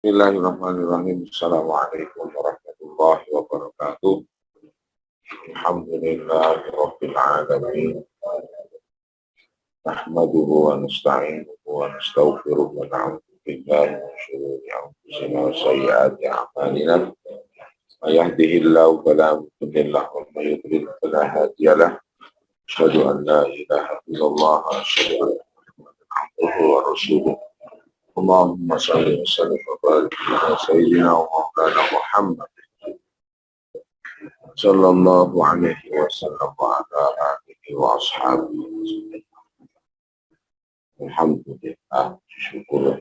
Bismillahirrahmanirrahim. Assalamualaikum warahmatullahi wabarakatuh. Alhamdulillahirabbil alamin. Nahmaduhu wa nasta'inuhu wa nastaghfiruh wa na'udzu billahi min shururi anfusina wa sayyiati a'malina. May yahdihillahu fala mudilla lahu wa may yudlil fala hadiya lahu. Asyhadu an la ilaha illallah wa asyhadu anna Muhammadan abduhu wa rasuluh. Allahumma shalli wa sallim wa barik ala sayyidina wa maulana Muhammad sallallahu alaihi wasallam wa ala alihi wa ashabihi. Alhamdulillah, syukur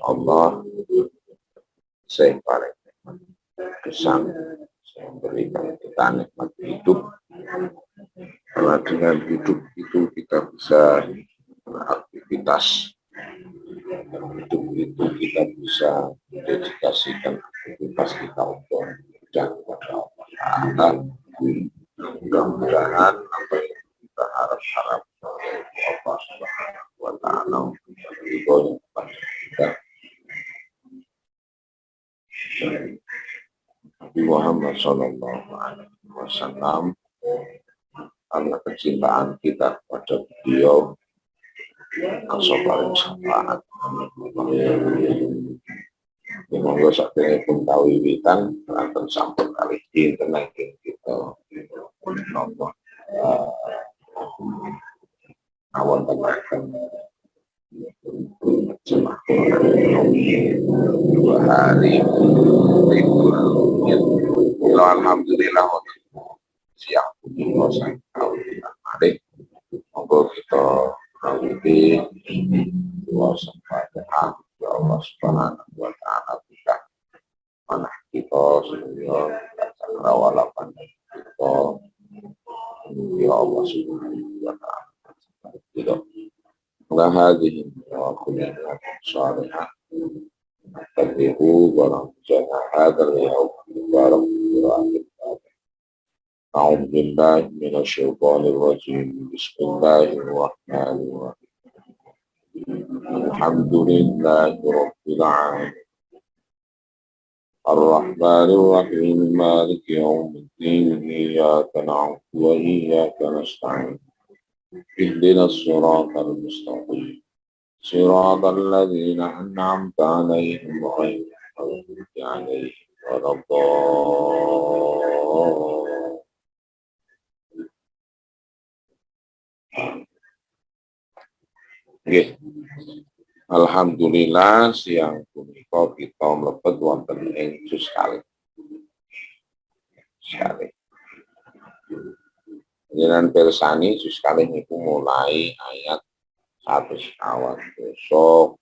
Allah saya paling kesan saya berikan kita nikmat hidup, karena dengan hidup itu kita bisa beraktivitas. Hidup itu kita bisa dedikasikan aktivitas kita untuk beribadah kepada Allah Ta'ala. Mudah-mudahan apa yang kita harap Allah Subhanahu wa Ta'ala untuk ridhonya kepada kita. Nabi Muhammad Sallallahu Alaihi Wasallam, karena kecintaan kita kepada beliau, langsung paling syafaat. Monggo sakjane pun kawiwitan akan sampun kali dinten nanging kita menapa awon tenaga jemaah 2 hari libur. Alhamdulillah siang punika sang kawiwitan mari monggo kita kawiti waspada ya Allah Subhanahu wa Ta'ala kita manah kita sedaya sakrawalapan kita ya Allah Subhanahu wa Ta'ala kita la hadhihi wa kullu salihah tabihu wa rabbana hadzal yawm mubarak wa a'udzu billahi minasy syaithanir rajim. Bismillahirrahmanirrahim. Alhamdulillahi rabbil alamin. Ar-Rahmanir Rahim. Maliki yaumiddin. Iyyaka na'budu wa iyyaka nasta'in. Ihdinas siratal mustaqim. Siratal ladzina an'amta 'alaihim ghairil maghdubi 'alaihim waladdallin. Nggih. Alhamdulillah siang punika kita mlebet wonten ing juz kalih. Jenengan pirsani juz kalih niku mulai ayat 100 besok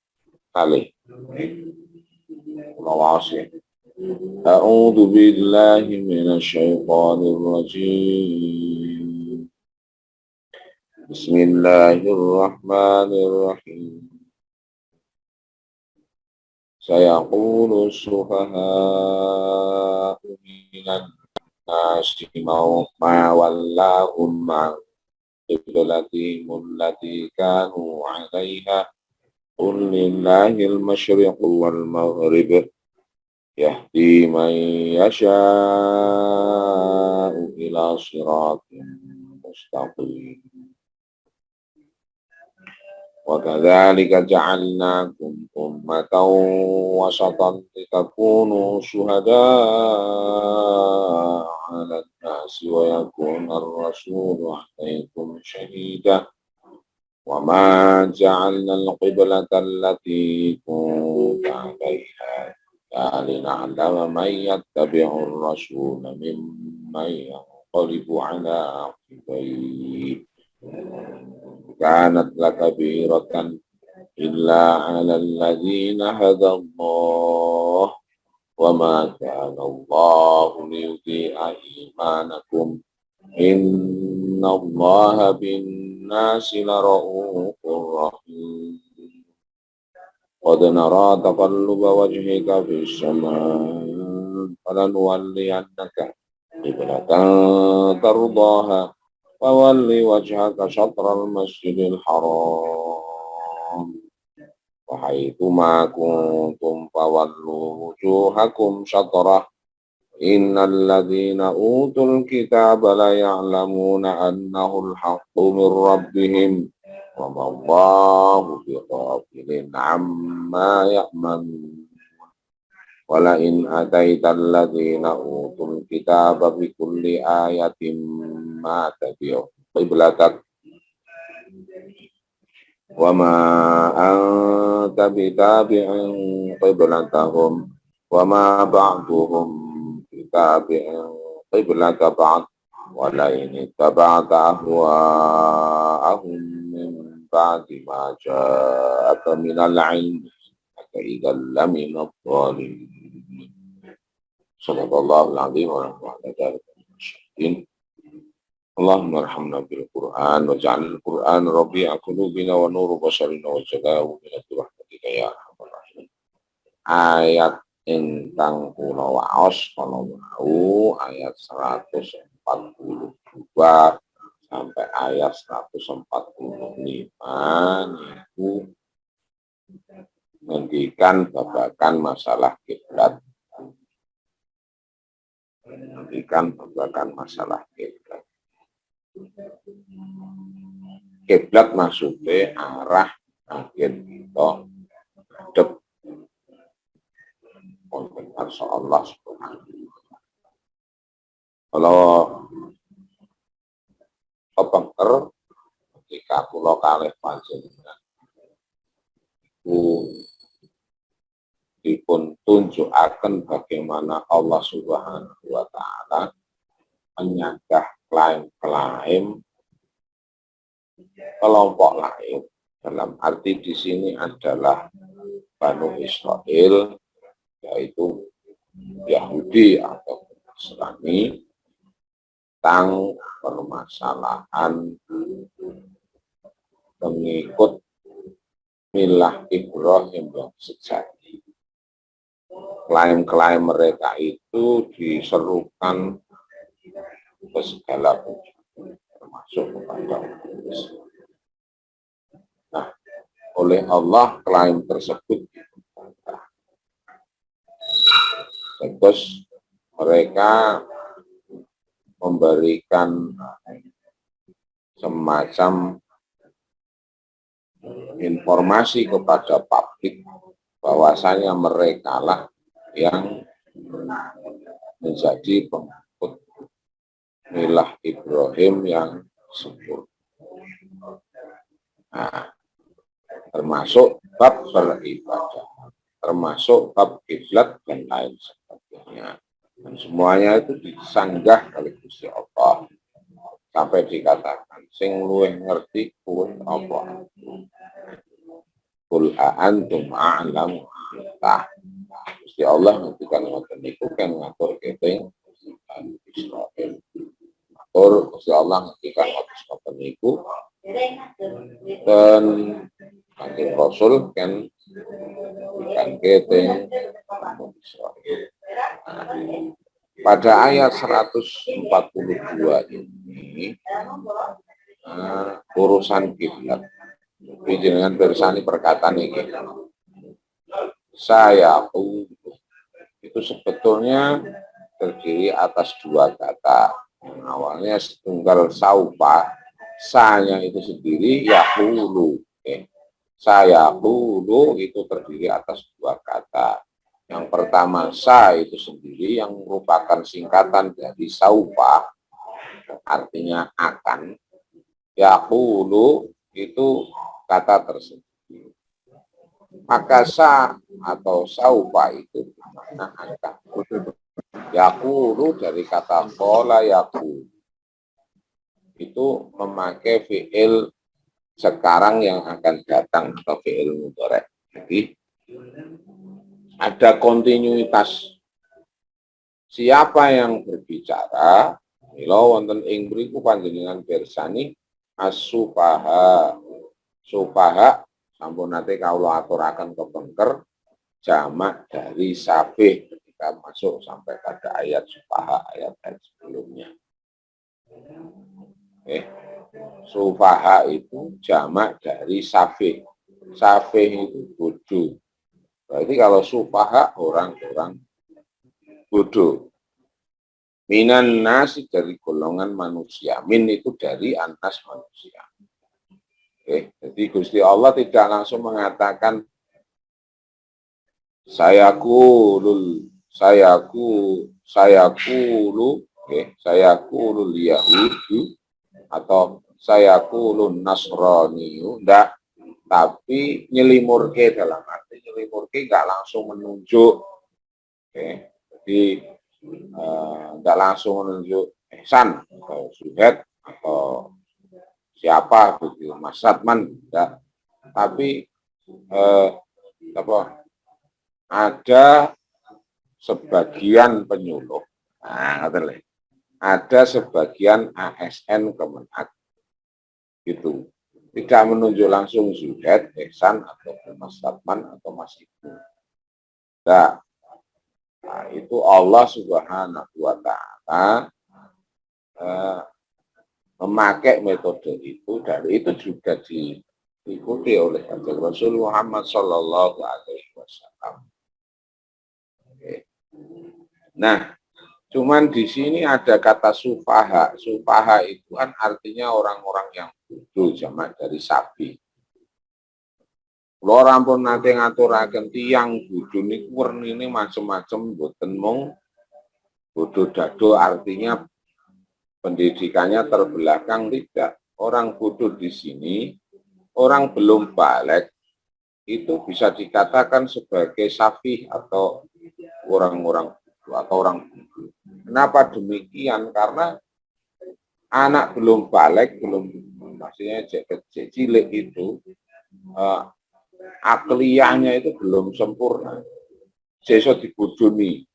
kalih. Kula waos ya. A'udzu billahi minasy syaithanir rajim. Bismillahirrahmanirrahim. Sayaqulu sufahaa'u minan nasi ma wallahum an qiblatihim allati kanu 'alaiha qul lillahil masyriqu wal maghrib yahdi man yasha'u ila siratin mustaqim. Wa kadzalika ja'alnakum ummatan wasatan litakunu syuhada'a 'alan nasi wa yakuna ar-rasulu 'alaikum shahida. Wa ma ja'alna al-qiblata allati kunta 'alaiha lina'lama man yattabi'u ar-rasula mimman yanqalibu 'ala 'aqibayhi. Kanat lakabiratan illa 'alal ladzina hadallah wa ma kana Allahu liyudhi'a imanakum innallaha bin-nasi lara'ufur rahim. Qad nara taqalluba wajhika fis samaa'i falanuwalliyannaka qiblatan tardaha fawalli wajhaka syatral masjidil haram Wahaituma kuntum fawallu wujuhakum syatrah. Innal ladzina utul kitaba la ya'lamuna annahu al-haqqu min rabbihim wa ma Allahu bighafilin amma ya'malun. Wala in ataital ladzina utul kitaba bi kulli ayatin ma tabi'u qiblatak wa ma anta bitabi'in qiblatahum wa ma ba'duhum bitabi'in qiblata ba'd wa la in ittaba'ta ahwa'ahum min ba'di ma ja'aka minal 'ilmi fa idzal lamina adh-dhalimin. Shadaqallahul 'azim wa nafa'ana bihi. Allahumma arhamna bil Qur'an wa ja'alil Qur'an rabi'a qulubina wa nuru basarina wa jala'u min rahmatika ya arhamar rahimin. Ayat ingkang kula waos kala wau ayat 142 sampai ayat 145 niku ngendikan babagan masalah kiblat. Ngendikan babagan masalah kiblat. Kiblat maksudnya arah akhir kita hadap konten Allah Subhanahu wa taala. Kalau kepengker ketika kula kalih panjenengan dipun tunjukaken bagaimana Allah Subhanahu wa taala menyegah klaim-klaim kelompok lain. Dalam arti di sini adalah Banu Israel, yaitu Yahudi atau Nasrani, tentang permasalahan pengikut milah Ibrahim yang sejati. Klaim-klaim mereka itu diserukan ke segala penjuru, termasuk kepada Islam. Nah, oleh Allah klaim tersebut dibantah. Terus mereka memberikan semacam informasi kepada publik bahwasanya mereka lah yang menjadi pengikut milah Ibrahim yang sempurna. Nah, termasuk bab beribadah, termasuk bab kiblat dan lain sebagainya. Dan semuanya itu disanggah oleh Gusti Allah. Sampai dikatakan, sing luwih ngerti kuwi apa? Qul a'antum a'lamu tah. Gusti Allah ngendikan ngoten niku kan ngatur keting Israil. Ngatur Gusti Allah ngendikan ngoten niku dan Kanjeng Rasul kan ikan keting Israil. Pada ayat 142 ini urusan kiblat. Dengan bersani perkataan ini, saya itu sebetulnya terdiri atas dua kata. Awalnya setunggal saupa, saya itu sendiri yaqulu. Saya hulu itu terdiri atas dua kata. Yang pertama sa itu sendiri yang merupakan singkatan dari saupa, artinya akan. Yaqulu itu kata tersebut. Maka sa atau saupa itu bermakna akan. Yaqulu dari kata qala yaqulu itu memakai fi'il sekarang yang akan datang atau fi'il mudhari'. Jadi ada kontinuitas. Siapa yang berbicara? Mila wonten ing mriku panjenengan bersani as-sufaha. Sufaha sampun nate kawula aturaken kepengker jamak dari safih ketika masuk sampai pada ayat sufaha, ayat sebelumnya. Sufaha itu jamak dari safih. Safih itu bodoh. Berarti kalau sufaha orang-orang bodoh. Minan nasi dari golongan manusia. Min itu dari anas manusia. Oke, jadi Gusti Allah tidak langsung mengatakan sayakulul yahudu atau sayakulun nasraniyu, enggak, tapi nyelimurke, dalam arti nyelimurke enggak langsung menunjuk. Oke, jadi enggak langsung menunjuk Ihsan atau Zuhaid atau siapa begitu, Mas Satman, enggak, tapi ada sebagian penyuluh, ada sebagian ASN Kemenag gitu, tidak menunjuk langsung Zuhaid, Ihsan atau Mas Satman atau Mas Ibu. Nah, itu Allah Subhanahu wa Ta'ala memakai metode itu, dan itu juga diikuti oleh Rasul Muhammad Sallallahu Alaihi Wasallam. Nah, cuman di sini ada kata sufaha. Sufaha itu kan artinya orang-orang yang bodoh, jamak dari sapi. Kalau orang pun nanti ngaturaken tiang bodoh niku wernine macam-macam, boten mung bodoh dado artinya pendidikannya terbelakang, tidak. Orang bodoh di sini, orang belum balik, itu bisa dikatakan sebagai safih atau orang-orang bodoh atau orang bodoh. Kenapa demikian? Karena anak belum balik, maksudnya kecil cilik itu, akliyahnya itu belum sempurna. Sesuk dibodoni.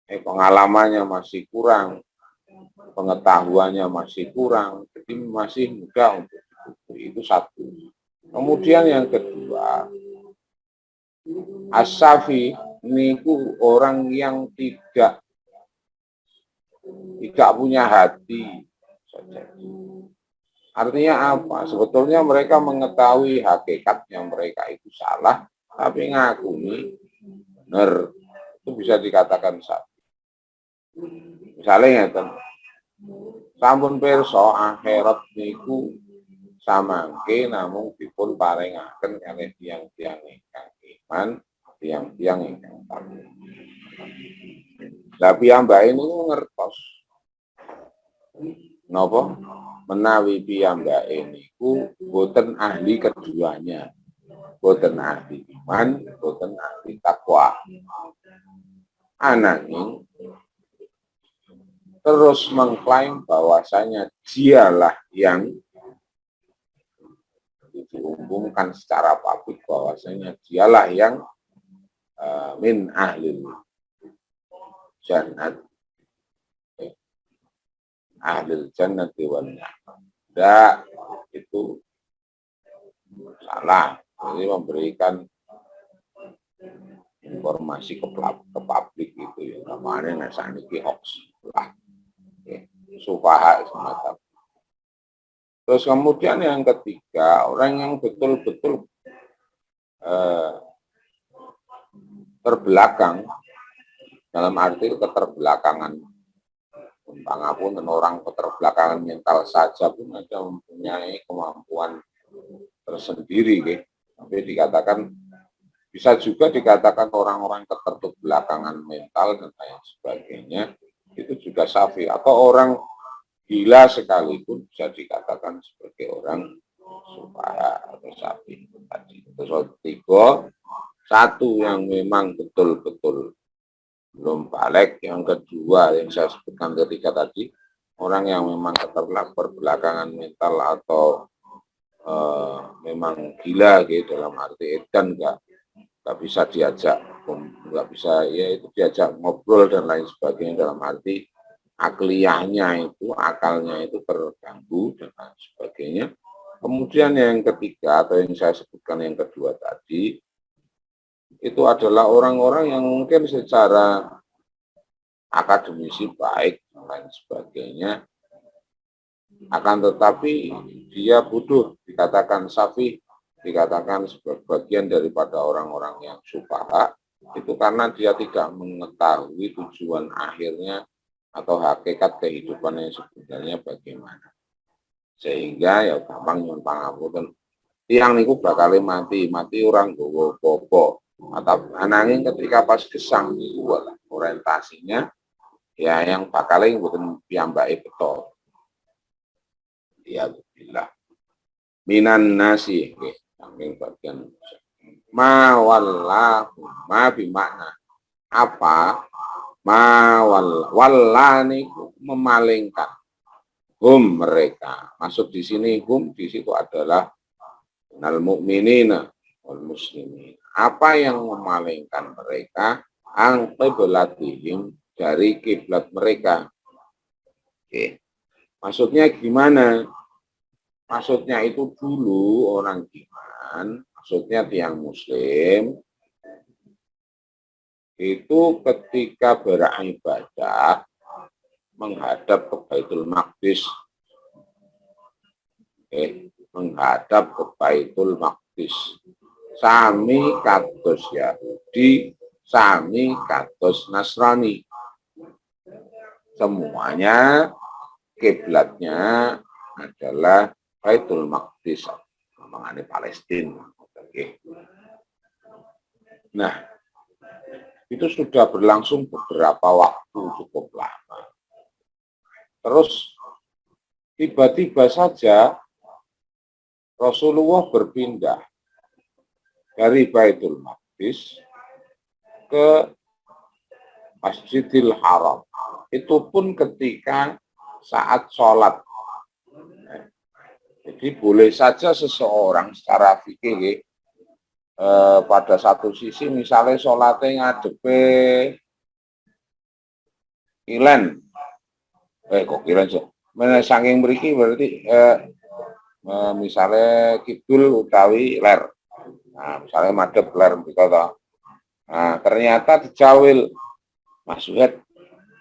Pengalamannya masih kurang, pengetahuannya masih kurang, jadi masih mudah untuk itu satu. Kemudian yang kedua, as-safi niku orang yang tidak punya hati saja. Artinya apa? Sebetulnya mereka mengetahui hakikat yang mereka itu salah, tapi ngakuni benar. Itu bisa dikatakan sapi. Misalnya ya, sampun pirsa akhirat niku samangke namung dipun paringaken kalih tiyang-tiyang ingkang iman, tiyang-tiyang ingkang takwa. Lah piyambake niku ngertos napa menawi piyambake niku boten ahli keduanya, boten ahli iman, boten ahli takwa. Ananging terus mengklaim bahwasanya dialah yang diumumkan secara publik bahwasanya dialah yang min ahlil jannat, ahlil jannat wal na'im. Itu salah. Jadi memberikan informasi ke publik itu ya namanya saniki hoax lah. Sufaha semacam. Terus kemudian yang ketiga, orang yang betul-betul terbelakang, dalam arti keterbelakangan. Umpamapun orang keterbelakangan mental saja pun ada mempunyai kemampuan tersendiri, tapi dikatakan bisa juga dikatakan orang-orang keterbelakangan mental dan lain sebagainya itu juga safi, atau orang gila sekalipun bisa dikatakan sebagai orang sufaha atau safi tadi. Terus tiga, satu yang memang betul-betul belum balik, yang kedua yang saya sebutkan ketika tadi orang yang memang keterbelakangan mental atau memang gila gitu, dalam arti edan nggak bisa diajak, nggak bisa ya itu diajak ngobrol dan lain sebagainya, dalam arti akliyahnya itu, akalnya itu terganggu dan lain sebagainya. Kemudian yang ketiga atau yang saya sebutkan yang kedua tadi, itu adalah orang-orang yang mungkin secara akademisi baik dan lain sebagainya, akan tetapi dia bodoh, dikatakan safi dikatakan sebagai bagian daripada orang-orang yang sufaha, itu karena dia tidak mengetahui tujuan akhirnya atau hakikat kehidupan yang sebenarnya bagaimana. Sehingga ya gampang nyuwun pangapunten. Tiang niku bakal mati orang gowo popo. Atau ananging ketika pas gesang niku orientasinya ya yang bakal mboten piyambake beto. Ya billah. Minan nasi nggih, saking bagian ma wallahu ma bimakna apa ma walla niku memalingkan mereka. Masuk di sini di situ adalah nal mukminina wal muslimin. Apa yang memalingkan mereka ang qiblatihim dari kiblat mereka. Oke. Maksudnya gimana? Maksudnya itu dulu orang iman, maksudnya tiang muslim itu ketika beribadah menghadap ke Baitul Maqdis. Menghadap ke Baitul Maqdis. Sami kados Yahudi, sami kados Nasrani. Semuanya kiblatnya adalah Baitul Maqdis, mengenai Palestina. Nah, itu sudah berlangsung beberapa waktu cukup lama. Terus tiba-tiba saja Rasulullah berpindah dari Baitul Maqdis ke Masjidil Haram. Itu pun ketika saat sholat. Jadi boleh saja seseorang secara fikih pada satu sisi misalnya sholatnya ngadepe kilen. Kok kilen sih? Saking mriki berarti misalnya kidul utawi ler. Nah, misalnya madhep ler mriko to. Nah, ternyata dijawil Mas Suhed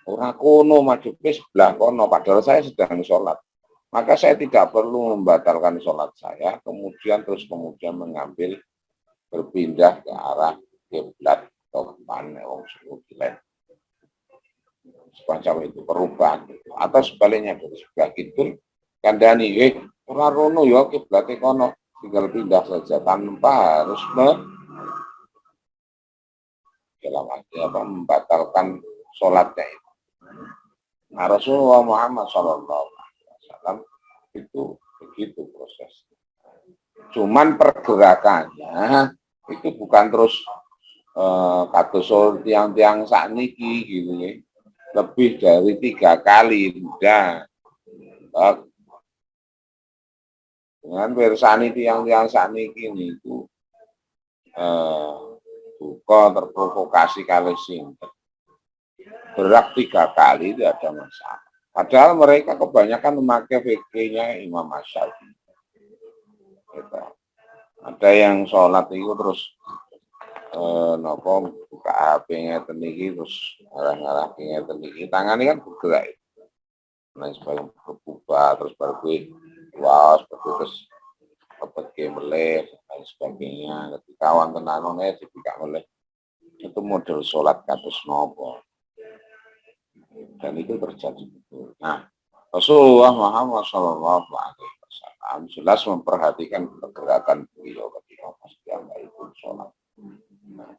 ora kono madhepe sebelah kono padahal saya sedang sholat. Maka saya tidak perlu membatalkan sholat saya, kemudian mengambil berpindah ke arah kiblat atau kemana wong suku kilen. Semacam itu perubahan gitu. Atau sebaliknya dari sebelah kidul kandhani ora rono ya kiblate kono, tinggal pindah saja tanpa harus membatalkan sholatnya itu. Nah, Rasulullah Muhammad SAW itu begitu prosesnya. Cuman pergerakannya itu bukan terus kados tiang-tiang sakniki gitu ya. Lebih dari 3 kali udah. Dengan bersani tiang-tiang sakniki niku buka terprovokasi kali sinten. Berak 3 kali itu ada masalah. Padahal mereka kebanyakan memakai fikihnya Imam Syafi'i. Gitu. Ada yang sholat itu terus buka HP-nya teniki terus ngarah-ngarah ngeten iki tangannya kan bergerak. Nah, sebelum berubah terus baru was terus kepeke meleh dan sebagainya. Ketika wonten anone dibikak oleh itu model sholat kados nopo. Dan itu terjadi betul. Nah, Rasulullah Muhammad SAW jelas memperhatikan pergerakan beliau ketika pas itu sholat. Nah,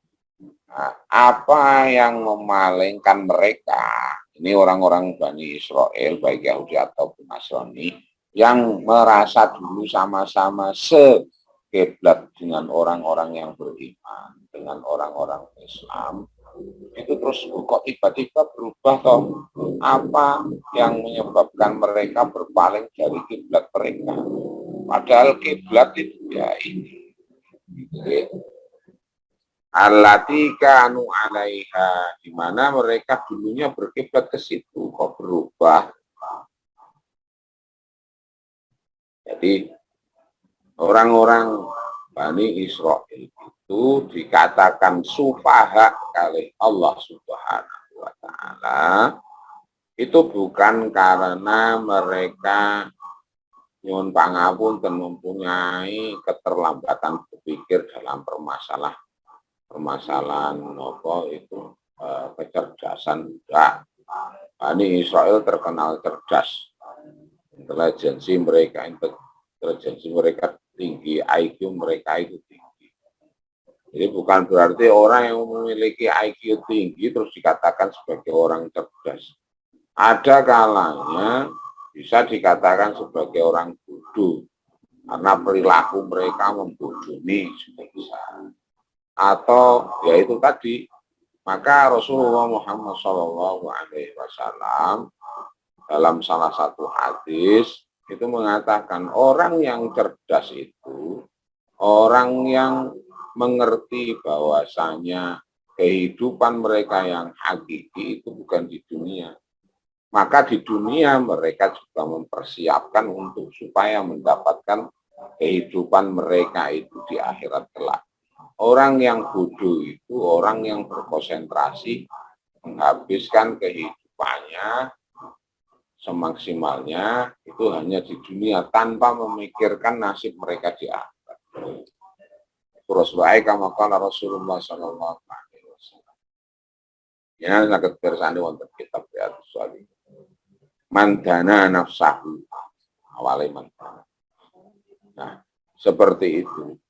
apa yang memalingkan mereka? Ini orang-orang Bani Israel, baik Yahudi ataupun Nasrani, yang merasa dulu sama-sama sekiblat dengan orang-orang yang beriman, dengan orang-orang Islam, itu terus kok tiba-tiba berubah toh? Apa yang menyebabkan mereka berpaling dari kiblat mereka? Padahal kiblat itu ya ini. Allati kanu alaiha, di mana mereka dulunya berkiblat ke situ, kok berubah? Jadi orang-orang Bani Israel itu dikatakan sufaha oleh Allah Subhanahu wa Ta'ala, itu bukan karena mereka nyuwun pangapunten mempunyai keterlambatan berpikir dalam permasalahan apa itu kecerdasan enggak. Bani Israel terkenal cerdas, intelijensi mereka tinggi, IQ mereka itu tinggi. Jadi bukan berarti orang yang memiliki IQ tinggi terus dikatakan sebagai orang cerdas. Ada kalanya bisa dikatakan sebagai orang bodoh karena perilaku mereka membodohi juga bisa. Atau yaitu tadi, maka Rasulullah Muhammad SAW dalam salah satu hadis itu mengatakan orang yang cerdas itu orang yang mengerti bahwasanya kehidupan mereka yang hakiki itu bukan di dunia. Maka di dunia mereka juga mempersiapkan untuk supaya mendapatkan kehidupan mereka itu di akhirat kelak. Orang yang bodoh itu orang yang berkonsentrasi menghabiskan kehidupannya semaksimalnya itu hanya di dunia tanpa memikirkan nasib mereka di akhirat. Rasulullah kama qala Rasulullah sallallahu alaihi wasallam. Ya saged pirsani wonten kitab Riyadhus Shalihin. Mandana nafsahu awale mandana. Nah, seperti itu.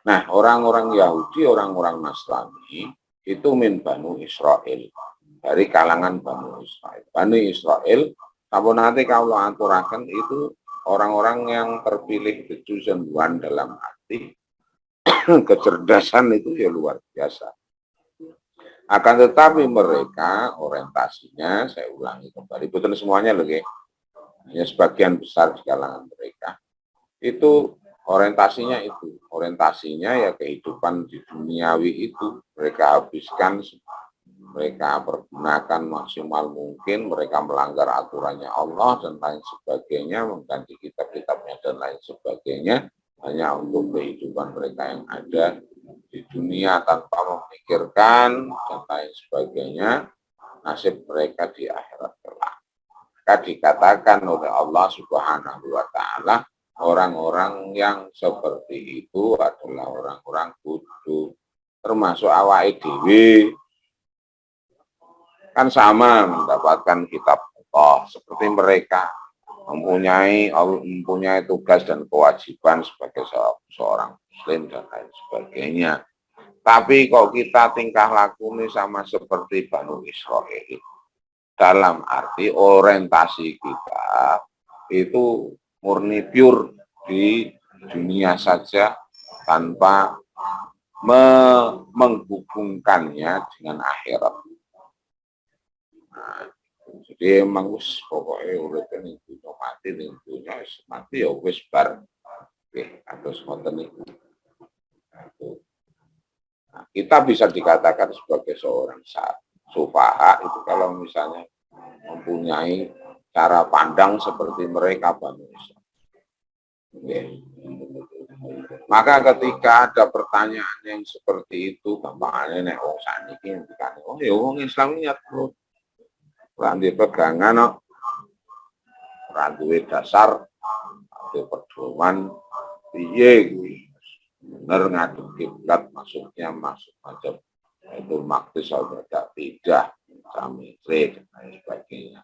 Nah, orang-orang Yahudi, orang-orang Nasrani itu min Banu Israel. Dari kalangan Banu Israel. Banu Israel, sampun nanti kalau aturaken itu orang-orang yang terpilih the chosen one dalam arti kecerdasan itu ya luar biasa. Akan tetapi mereka orientasinya, saya ulangi kembali, betul semuanya loh ya. Hanya sebagian besar di kalangan mereka itu orientasinya ya kehidupan di duniawi itu mereka habiskan, mereka pergunakan maksimal mungkin, mereka melanggar aturannya Allah dan lain sebagainya, mengganti kitab-kitabnya dan lain sebagainya hanya untuk kehidupan mereka yang ada di dunia tanpa memikirkan dan lain sebagainya nasib mereka di akhirat kelak. Maka dikatakan oleh Allah Subhanahu wa taala orang-orang yang seperti itu adalah orang-orang bodoh, termasuk awake dhewe kan sama mendapatkan kitab Allah seperti mereka mempunyai tugas dan kewajiban sebagai seorang muslim dan lain sebagainya. Tapi kok kita tingkah laku ini sama seperti Banu Israel. Dalam arti orientasi kita itu murni pure di dunia saja tanpa menghubungkannya dengan akhirat. Nah, jadi emang wis pokoknya urip ning dunya mati ning dunya mati ya wis bar. Oke, kados ngoten niku. Nah, kita bisa dikatakan sebagai seorang sufaha itu kalau misalnya mempunyai cara pandang seperti mereka Banu Israil. Oke. Maka ketika ada pertanyaan yang seperti itu, gampangane nek wong sakniki ngendikane, oh ya wong Islam niat terus ranti pegangan, ranti dasar, ranti pedoman, piye bener ngadep kiblat maksudnya masuk macam itu maktis atau tidak samitri dan lain sebagainya.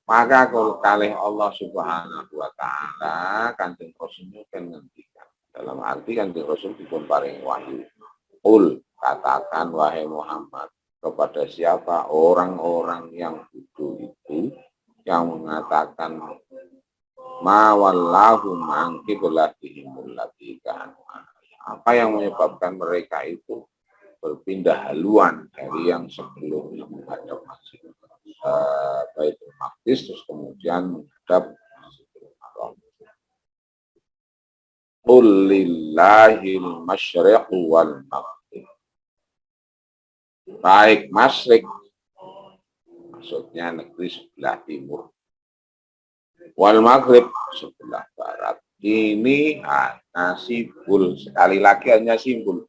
Maka kalau kalih Allah Subhanahu wa taala Kanjeng Rasul kan ngendikan dalam arti Kanjeng Rasul dipun paring wahyu. Katakan wahai Muhammad kepada siapa orang-orang yang bodoh itu yang mengatakan ma wallahu man qiblatihimul lati kanu. Apa yang menyebabkan mereka itu berpindah haluan dari yang sebelumnya menghadap Masjidil Baitul Maqdis terus kemudian menghadap Masjidil Haram. Qul lillahil masyriq wal maghrib. Baik masyrik maksudnya negeri sebelah timur, wal maghrib sebelah barat. Ini nasibul, sekali lagi hanya simbol.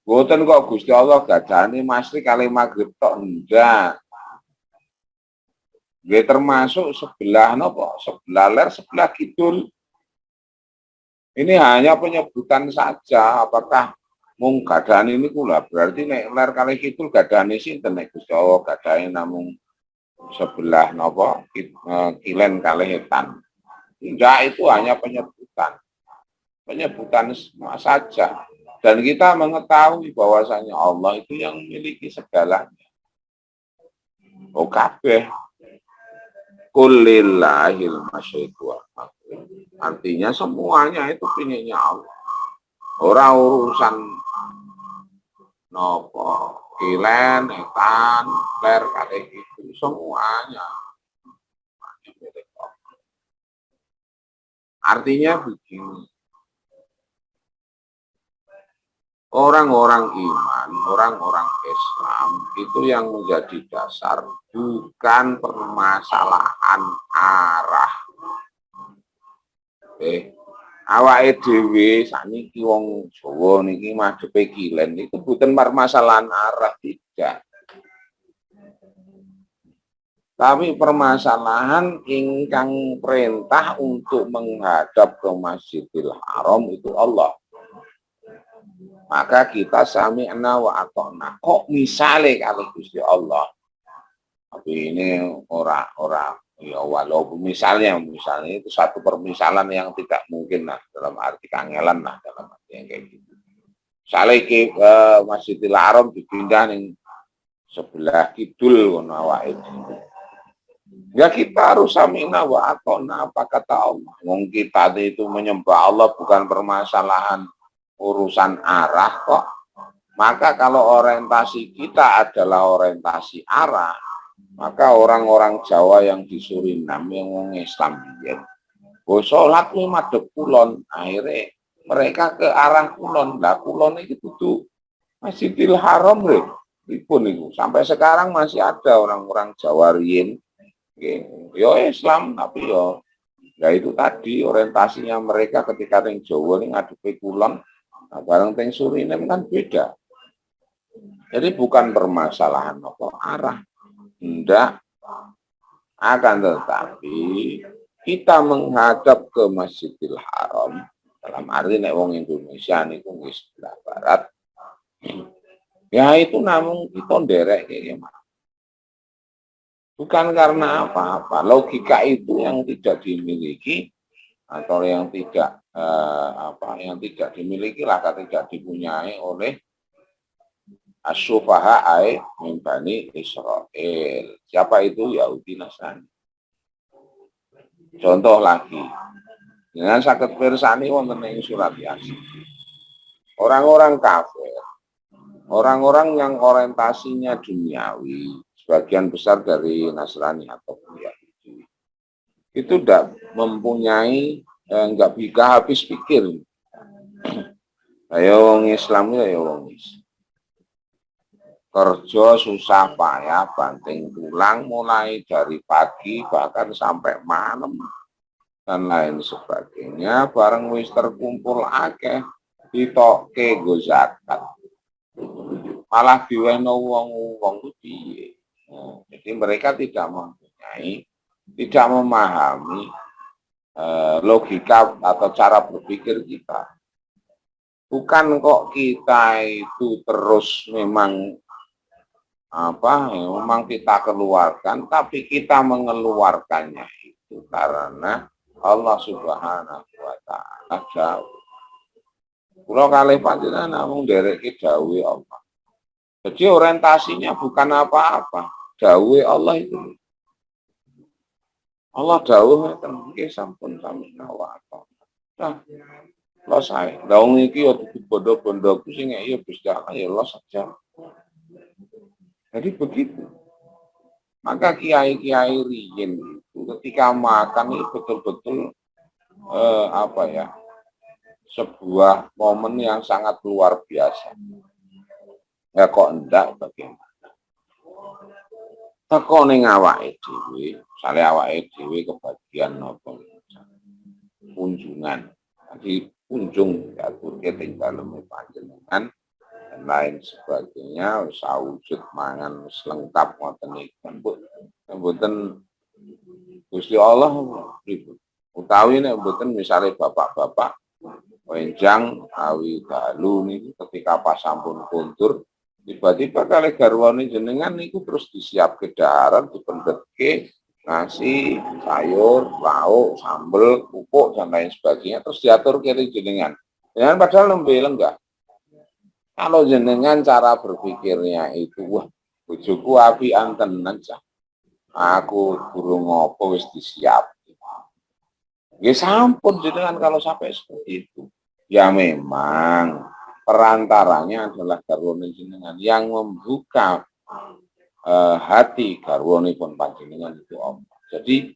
Boten kok Gusti Allah gadani masyrik kali maghrib tok enggak. Nggih termasuk sebelah napa? Sebelah ler, sebelah kidul. Ini hanya penyebutan saja. Apakah mung gadaan ini kula berarti nek ler kalih kidul gadane sinten nek Gusti Allah gadane namung sebelah napa kilen kalih etan. Enggak, itu hanya penyebutan. Penyebutan saja. Dan kita mengetahui bahwasanya Allah itu yang memiliki segalanya. Oh kabeh kulillahil masyaitu wal maghrib. Artinya semuanya itu punyanya Allah. Ora urusan nopo kilen, etan, ler kalih itu semuanya. Artinya begini, orang-orang iman, orang-orang Islam itu yang menjadi dasar bukan permasalahan arah. Awake dhewe sakniki wong Jawa niki madhepe kilen itu bukan permasalahan arah, tidak. Tapi permasalahan ingkang perintah untuk menghadap ke Masjidil Haram itu Allah. Maka kita sami'na wa ata'na. Kok misale kali Gusti Allah. Tapi ini ora ya walaupun misalnya itu satu permisalan yang tidak mungkin lah dalam arti kangelan lah dalam arti yang kayak gitu. Misalnya ke Masjidil Haram dipindah ning sebelah kidul ngono awake. Ya kita harus sami'na wa ata'na apa kata Allah. Wong kita itu menyembah Allah bukan permasalahan urusan arah kok. Maka kalau orientasi kita adalah orientasi arah, maka orang-orang Jawa yang di Suriname yang wong Islam biyen, salat kuwi madhep kulon, akhirnya mereka ke arah kulon. Lah kulon iki kudu Masjidil Haram lho. Pripun niku? Sampai sekarang masih ada orang-orang Jawa riyin yo Islam tapi yo ya itu tadi orientasinya mereka ketika ning Jawa ning ngadepe kulon, nah bareng teng Suriname kan beda. Jadi bukan permasalahan apa arah, tidak, akan tetapi kita menghadap ke Masjidil Haram dalam arti nek wong Indonesia niku nggih sebelah barat. Ya itu namun kita nderek kayak gimana. Bukan karena apa-apa. Logika itu yang tidak dimiliki atau yang tidak yang tidak dimiliki lah, tidak dipunyai oleh as-sufaha min bani Israel. Siapa itu? Yahudi Nasrani. Contoh lagi, dengan sakit pirsani wonten ing surat Yasin. Orang-orang kafir, orang-orang yang orientasinya duniawi, sebagian besar dari Nasrani atau Yahudi, itu tidak mempunyai, nggak bisa habis pikir. Ayo wong Islam ya wong Islam. Kerja susah payah, banting tulang mulai dari pagi bahkan sampai malam dan lain sebagainya. Bareng wis terkumpul akeh ditokke go zakat. Malah diwehno wong-wong piye. Jadi mereka tidak mempunyai, tidak memahami logika atau cara berpikir kita. Bukan kok kita itu terus memang memang kita keluarkan, tapi kita mengeluarkannya itu karena Allah Subhanahu wa taala jauh. Kula kalih panjenengan namung ndereki dawuhe Allah. Jadi orientasinya bukan apa-apa. Dawuhe Allah itu. Allah dawuh ngeten nggih sampun sami nawata. Nah, lo saya. Lah wong iki ya bondo-bondo ku sing ya Gusti Allah ya lo saja. Jadi begitu. Maka kiai-kiai riyin itu ketika makan itu betul-betul sebuah momen yang sangat luar biasa. Ya kok enggak bagaimana? Teko ning awake dhewe, sale awake dhewe kebagian napa kunjungan. Jadi kunjung diaturke teng dalem panjenengan dan lain sebagainya, sawujud mangan lengkap ngoten niku. Mboten Gusti Allah ribut. Utawi nek mboten misale bapak-bapak wenjang awi dalu niku ketika pas sampun kuntur tiba-tiba kali garwane jenengan niku terus disiapke daharan dipendhetke nasi, sayur, lauk, sambel, pupuk dan lain sebagainya terus diatur kiri jenengan. Jangan padahal nembe lenggah. Kalau jenengan cara berpikirnya itu wah bojoku apian tenan cah. Aku burung ngopo wis disiap. Ya sampun jenengan kalau sampai seperti itu. Ya memang perantaranya adalah garwane jenengan yang membuka hati garwane pun panjenengan itu Allah. Jadi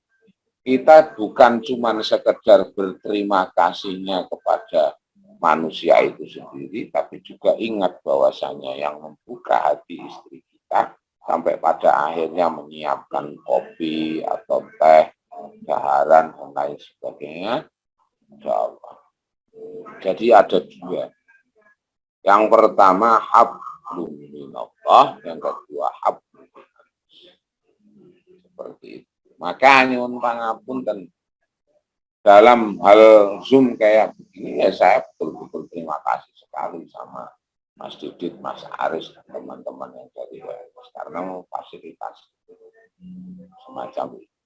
kita bukan cuma sekedar berterima kasihnya kepada manusia itu sendiri, tapi juga ingat bahwasanya yang membuka hati istri kita sampai pada akhirnya menyiapkan kopi atau teh, daharan dan lain sebagainya, Allah. Jadi ada dua. Yang pertama hablum minallah, yang kedua hablum seperti itu. Maka nyuwun pangapunten dalam hal Zoom kayak begini ya saya betul-betul terima kasih sekali sama Mas Didit, Mas Aris, dan teman-teman yang dari WNS karena memfasilitasi semacam itu.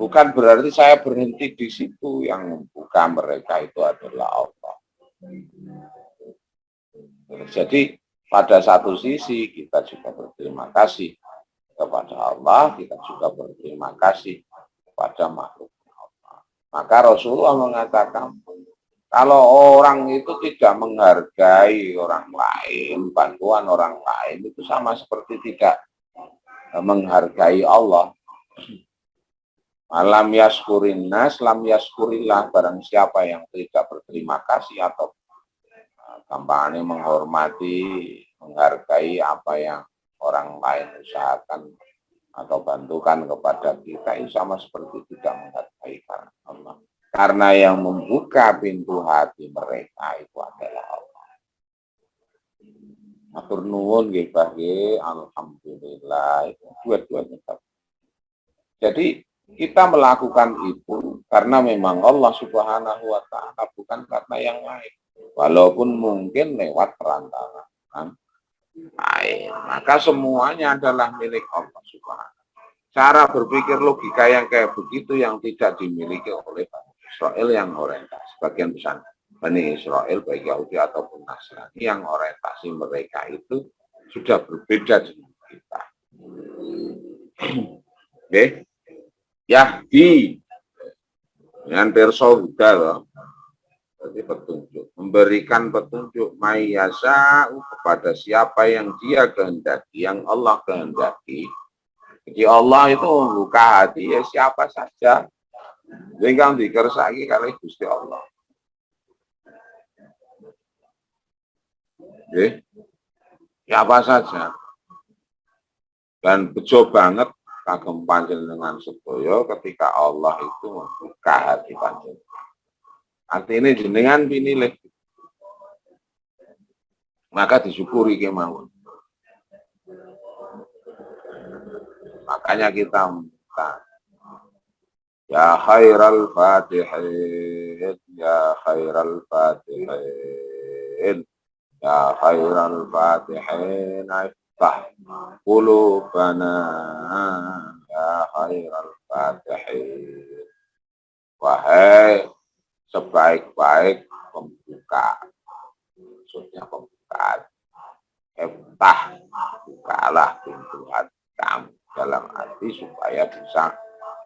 Bukan berarti saya berhenti di situ, yang membuka mereka itu adalah Allah. Jadi pada satu sisi kita juga berterima kasih kepada Allah, kita juga berterima kasih kepada makhluk Allah. Maka Rasulullah mengatakan, kalau orang itu tidak menghargai orang lain, bantuan orang lain, itu sama seperti tidak menghargai Allah. Lam yaskurin nas, lam yaskurillah, barang siapa yang tidak berterima kasih atau gampangnya menghormati, menghargai apa yang orang lain usahakan atau bantukan kepada kita, itu sama seperti tidak menghargai karena Allah. Karena yang membuka pintu hati mereka itu adalah Allah. Matur nuwun nggih Bahe, alhamdulillah, dua-duanya. Jadi kita melakukan itu karena memang Allah Subhanahu wa taala, bukan karena yang lain. Walaupun mungkin lewat perantara lain, maka semuanya adalah milik Allah Subhanahu. Cara berpikir logika yang kayak begitu yang tidak dimiliki oleh Bani Israel yang orientasi. Sebagian besar Bani Israel baik Yahudi ataupun Nasrani yang orientasi mereka itu sudah berbeda dengan kita. Oke, Yahdi dengan persohuda loh. Jadi petunjuk, memberikan petunjuk mayasa kepada siapa yang dia kehendaki, yang Allah kehendaki. Jadi Allah itu membuka hati ya siapa saja. Jadi kan dikersaki kali Gusti Allah. Oke, siapa saja. Dan bejo banget kagem panjenengan sedaya ketika Allah itu membuka hati panjenengan. Artinya jenengan pinilih, maka disyukuri kemauan. Makanya kita minta, ya khairal fatihin, ya khairal fatihin, ya khairal fatihin, iftah qulubana, ya khairal fatihin. Wahai sebaik-baik pembuka, maksudnya pembukaan, iftah, bukalah pintu hati kamu dalam hati supaya bisa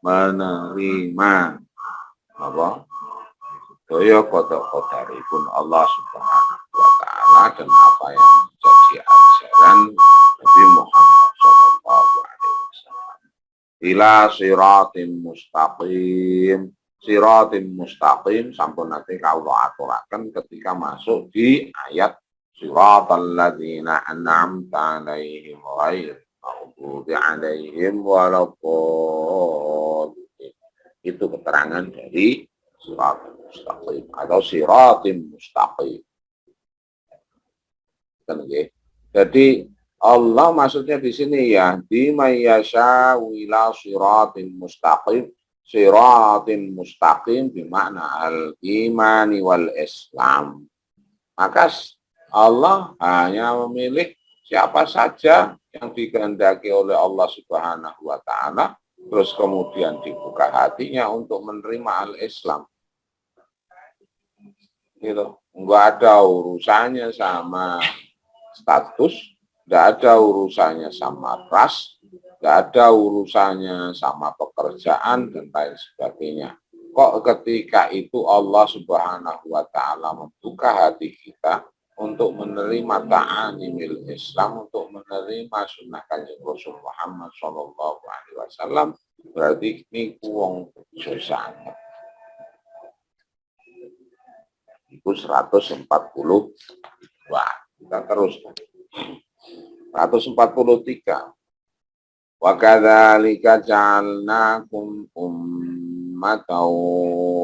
menerima apa daya kodok-kodaripun Allah Subhanahu wa taala dan apa yang menjadi ajaran Nabi Muhammad sallallahu alaihi wasallam. Ila siratim mustaqim. Siratim mustaqim sampun nanti kalau aturaken ketika masuk di ayat siratal ladzina an'amta alaihim ghairil maghdubi alaihim waladdallin. Itu keterangan dari siratal mustaqim atau siratim mustaqim. Jadi Allah maksudnya di sini ya di mayyasha ila siratim mustaqim, siratin mustaqim bimakna al-imani wal Islam. Maka Allah hanya memilih siapa saja yang dikehendaki oleh Allah Subhanahu wa taala, terus kemudian dibuka hatinya untuk menerima al-Islam. Gitu. Enggak ada urusannya sama status, enggak ada urusannya sama ras, enggak ada urusannya sama pekerjaan dan lain sebagainya. Kok ketika itu Allah Subhanahu wa taala membuka hati kita untuk menerima ta'animil Islam, untuk menerima sunnah kanjeng Rasul Muhammad Shallallahu Alaihi Wasallam, berarti ini wong sangat. Itu 140. Wah, kita terus. 143. Wa kadzalika ja'alnakum ummatan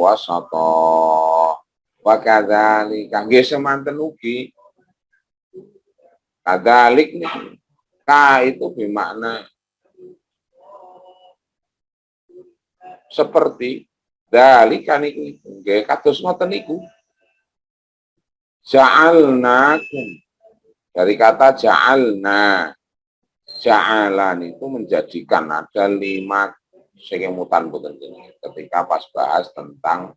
wasata. Wa kadzalika nggih semanten ugi. Kadzalik nih. Ka itu bermakna seperti dalika niku nggih kados ngoten niku. Ja'alnakum dari kata ja'alna. Ja'alan itu menjadikan, ada 5 sekemutan ketika pas bahas tentang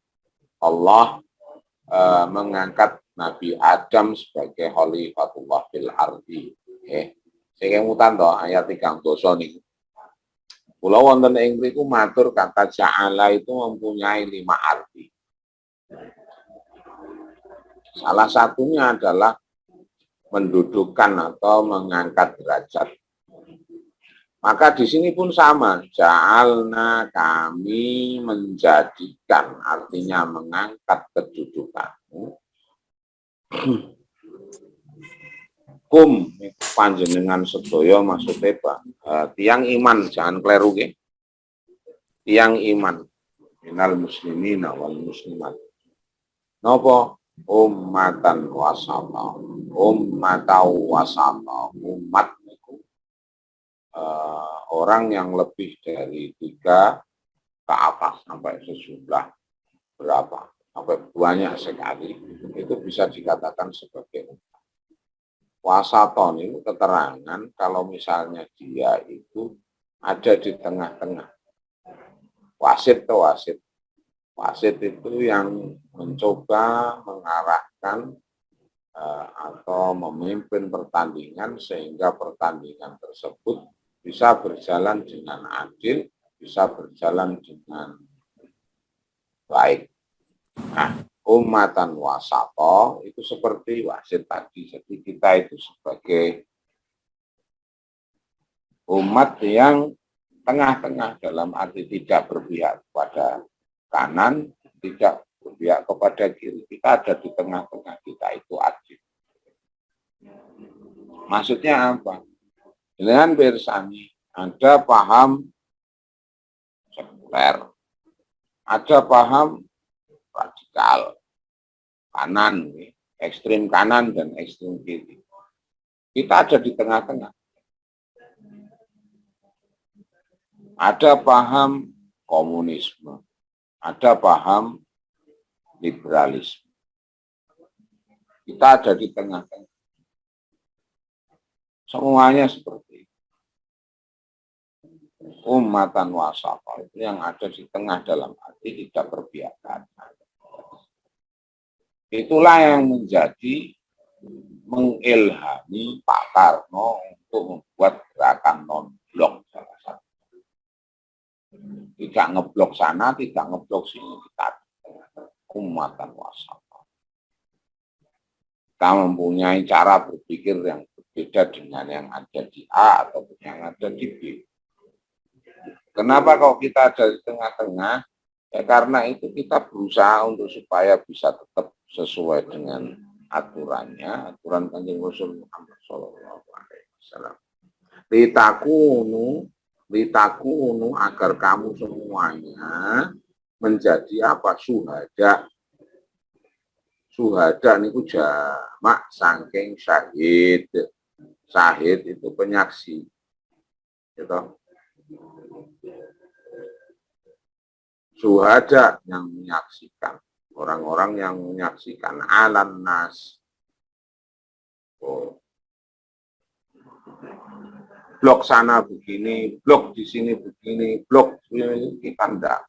Allah mengangkat Nabi Adam sebagai Khalifatullah fil ardi. Sekemutan toh ayat 3 niku. Kula wonten ing mriku matur kata ja'ala itu mempunyai 5 arti. Salah satunya adalah mendudukkan atau mengangkat derajat. Maka di sini pun sama, ja'alna kami menjadikan, artinya mengangkat kedudukanmu. Kum panjenengan sedaya maksudnya Pak, tiang iman, jangan kleru ke. Tiang iman, minal muslimina wal muslimat. Napa? Ummatan wasata, ummatau wasata, umat itu orang yang lebih dari 3 ke atas sampai sejumlah berapa, sampai banyak sekali, itu bisa dikatakan sebagai umat. Wasaton itu keterangan kalau misalnya dia itu ada di tengah-tengah. Wasit atau wasit. Wasit itu yang mencoba mengarahkan atau memimpin pertandingan sehingga pertandingan tersebut bisa berjalan dengan adil, bisa berjalan dengan baik. Nah, ummatan wasato itu seperti wasit tadi. Jadi kita itu sebagai umat yang tengah-tengah dalam arti tidak berpihak kepada kanan, tidak berpihak kepada kiri. Kita ada di tengah-tengah, kita itu adil. Maksudnya apa? Dengan bersani, ada paham sekuler, ada paham radikal, kanan, ekstrim kanan dan ekstrim kiri. Kita ada di tengah-tengah. Ada paham komunisme, ada paham liberalisme. Kita ada di tengah-tengah. Semuanya seperti itu. Ummatan wasata itu yang ada di tengah dalam arti tidak berpihak kanan. Itulah yang menjadi mengilhami Pak Karno untuk membuat gerakan non-blok salah satu. Tidak ngeblok sana, tidak ngeblok sini, kita ummatan wasata. Kita mempunyai cara berpikir yang berbeda dengan yang ada di A atau yang ada di B. Kenapa kalau kita ada di tengah-tengah? Ya karena itu kita berusaha untuk supaya bisa tetap sesuai dengan aturannya, aturan Kanjeng Rasul Muhammad Shallallahu Alaihi Wasallam. Litakunu agar kamu semuanya menjadi apa? Syuhada. Syuhada niku jamak saking syahid. Syahid itu penyaksi. Gitu. Syuhada yang menyaksikan, orang-orang yang menyaksikan alan nas. Oh, blok sana begini, blok di sini begini, blok ini, kita enggak.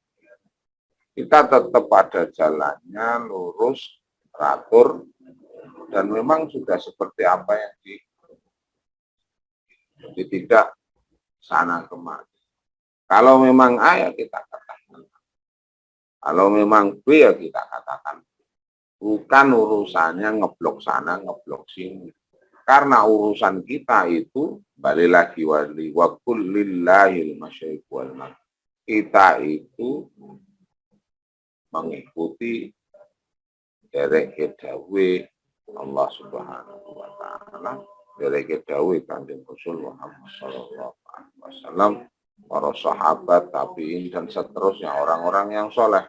Kita tetap pada jalannya, lurus, teratur, dan memang sudah seperti apa yang jadi tidak sana kemari. Kalau memang A ya kita katakan. Kalau memang B ya kita katakan. Bukan urusannya ngeblok sana, ngeblok sini. Karena urusan kita itu, balik lagi wa kullillahil masyaiq wal maghrib. Kita itu mengikuti derek dawe Allah Subhanahu wa taala, derek dawe Kanjeng Rasul Muhammad sallallahu alaihi wasallam, para sahabat, tabi'in dan seterusnya orang-orang yang soleh.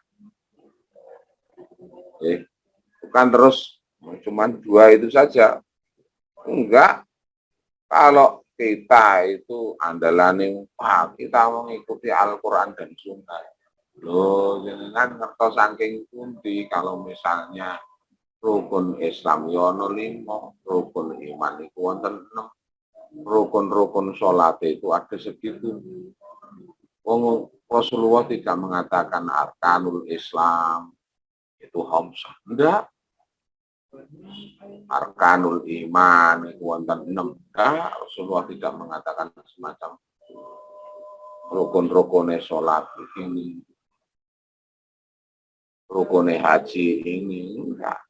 Bukan terus cuma dua itu saja. Enggak. Kalau kita itu andalan kita mengikuti Al-Quran dan Sunnah. Loh, jangan ngertos saking pundi kalau misalnya rukun Islam yono 5, rukun iman itu wonten 6, rukun-rukun sholat itu ada segitu. Rasulullah tidak mengatakan arkanul Islam itu khamsah. Enggak. Arkanul iman itu wonten 6. Enggak, Rasulullah tidak mengatakan semacam rukun-rukunnya sholat ini, rukunnya haji ini, enggak.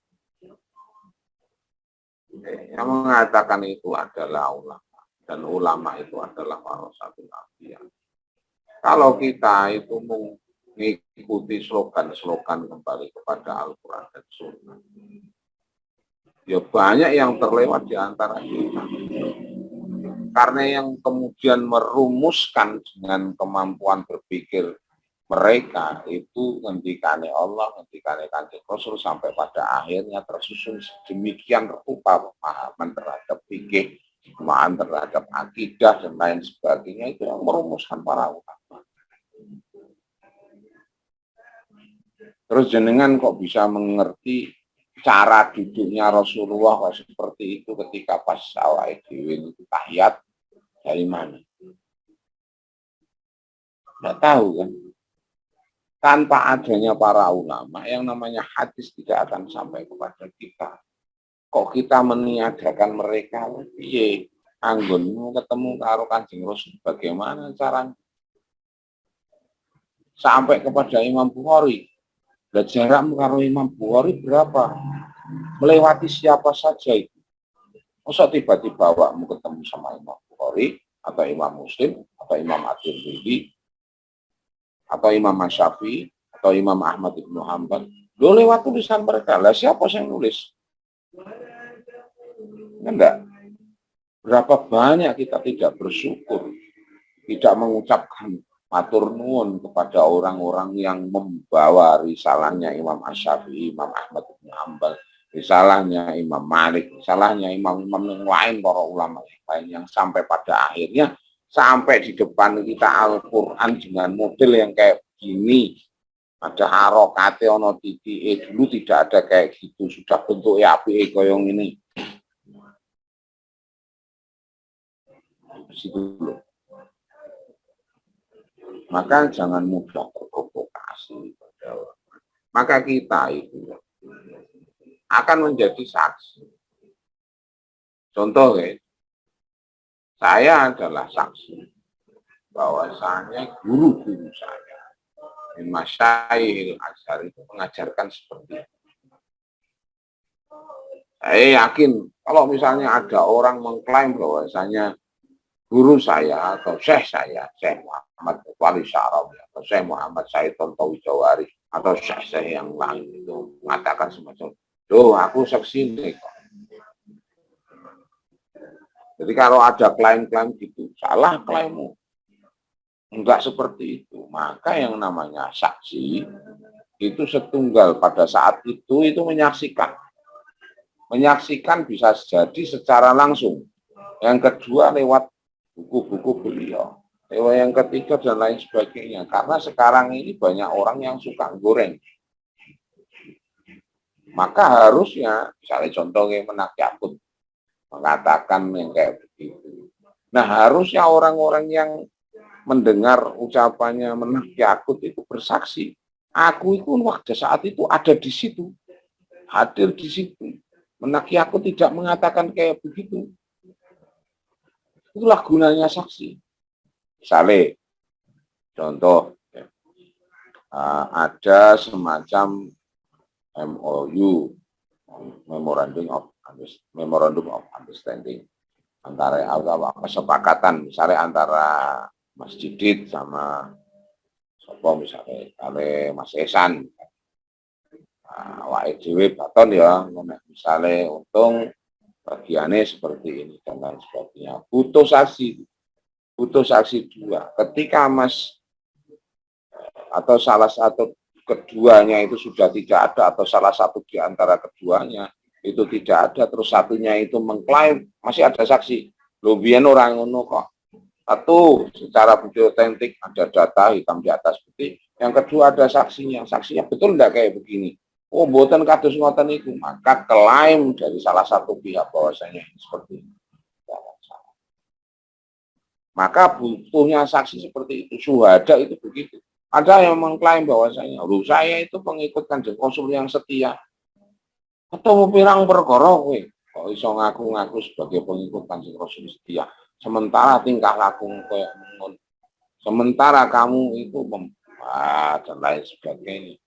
Yang mengatakan itu adalah ulama, dan ulama itu adalah warasatul anbiya. Kalau kita itu mengikuti slogan-slogan kembali kepada Al-Quran dan Sunnah, ya banyak yang terlewat di antara kita. Karena yang kemudian merumuskan dengan kemampuan berpikir mereka itu ngendikane Allah, ngendikane Kanjeng Rasul sampai pada akhirnya tersusun sedemikian rupa pemahaman terhadap fikih, pemahaman terhadap akidah dan lain sebagainya, itu yang merumuskan para ulama. Terus jenengan kok bisa mengerti cara duduknya Rasulullah seperti itu ketika pas awal itu tahiyat dari mana? Tidak tahu kan? Tanpa adanya para ulama, yang namanya hadis tidak akan sampai kepada kita. Kok kita meniadakan mereka? Iya, anggonmu ketemu karo Kanjeng Rasul, bagaimana caranya? Sampai kepada Imam Bukhari. Jarakmu karo Imam Bukhari berapa? Melewati siapa saja itu. Masa tiba-tiba awakmu ketemu sama Imam Bukhari, atau Imam Muslim, atau Imam At-Tirmidzi, atau Imam Syafi'i, atau Imam Ahmad Ibnu Hanbal. Lo lewat tulisan mereka. Lah siapa yang nulis? Enggak. Berapa banyak kita tidak bersyukur, tidak mengucapkan matur nuwun kepada orang-orang yang membawa risalahnya Imam Syafi'i, Imam Ahmad Ibnu Hanbal, risalahnya Imam Malik, risalahnya imam-imam yang lain, para ulama yang lain, yang sampai pada akhirnya sampai di depan kita Al-Quran dengan model yang kayak begini, ada harokate ono titik, dulu tidak ada kayak gitu, sudah bentuk api koyong ini. Situ dulu. Maka jangan mudah terprovokasi. Maka kita itu akan menjadi saksi. Contoh ya, saya adalah saksi bahwasanya guru-guru saya di Masyaihil Azhar itu mengajarkan seperti itu. Saya yakin kalau misalnya ada orang mengklaim bahwasanya guru saya atau syekh saya, Syekh Muhammad Wali Syarawi atau Syekh Muhammad Said Tontowi Jawari atau syekh-syekh yang lain itu mengatakan semacam, "Loh, aku saksi nih kok." Jadi kalau ada klaim-klaim gitu, salah klaimmu. Enggak seperti itu. Maka yang namanya saksi itu setunggal pada saat itu menyaksikan. Menyaksikan bisa jadi secara langsung. Yang kedua lewat buku-buku beliau. yang ketiga dan lain sebagainya. Karena sekarang ini banyak orang yang suka goreng. Maka harusnya, misalnya contohnya Menak Yakut, mengatakan yang kayak begitu. Nah, harusnya orang-orang yang mendengar ucapannya Menak Yakut itu bersaksi. Aku itu waktu saat itu ada di situ, hadir di situ. Menak Yakut tidak mengatakan kayak begitu. Itulah gunanya saksi. Misalnya, contoh, ada semacam MOU, Memorandum of Understanding, antara kesepakatan misalnya antara Mas Didit sama sopo misalnya kali Mas Esan, awake dhewe baton ya, misalnya untung bagiannya seperti ini dan lain sebagainya. Butuh saksi dua. Ketika Mas atau salah satu keduanya itu sudah tidak ada atau salah satu di antara keduanya itu tidak ada, terus satunya itu mengklaim masih ada saksi. Loh biyen orang ngono kok. Satu, secara bukti otentik ada data hitam di atas putih. Yang kedua ada saksinya. Saksinya betul enggak kayak begini? Oh, mboten kados ngoten niku. Maka klaim dari salah satu pihak bahwasanya seperti ini. Maka butuhnya saksi seperti itu. Syuhada itu begitu. Ada yang mengklaim bahwasanya, lu saya itu pengikut Kanjeng Rasul yang setia. Atau pirang perkara kowe kok iso ngaku-ngaku sebagai pengikut Kanjeng Rasul setia. Sementara tingkah laku kayak mengun. Sementara kamu itu dan lain sebagainya.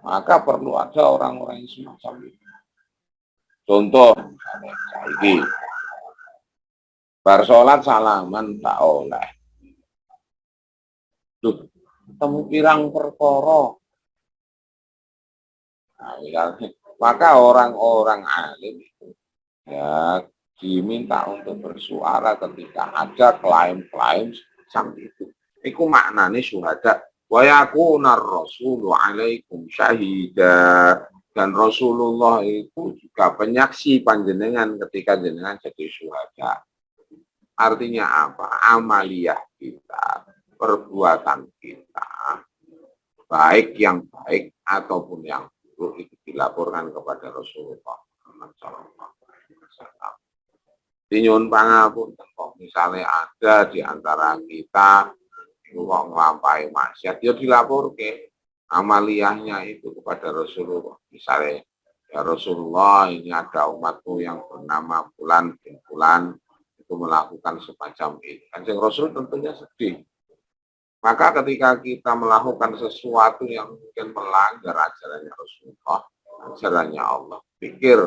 Maka perlu ada orang-orang yang semacam itu. Contoh, misalnya, saiki bar sholat salaman tak oleh. Duh, ketemu pirang perkara. Nah, misalnya, maka orang-orang alim itu ya diminta untuk bersuara ketika ada klaim-klaim sampai itu. Iku maknanya syuhada. Wa yakuna rasulu alaikum syahida. Dan Rasulullah itu juga penyaksi panjenengan ketika jenengan jadi syuhada. Artinya apa? Amaliyah kita, perbuatan kita, baik yang baik ataupun yang buruk itu dilaporkan kepada Rasulullah SAW. Dinyun pangapunten kok misalnya ada di antara kita kok nglampahi maksiat, ya dilaporke amaliyahnya itu kepada Rasulullah. Misalnya, ya Rasulullah, ini ada umatmu yang bernama Fulan bin Fulan itu melakukan semacam ini. Kanjeng Rasul tentunya sedih. Maka ketika kita melakukan sesuatu yang mungkin melanggar ajarannya Rasulullah, ajarannya Allah, pikir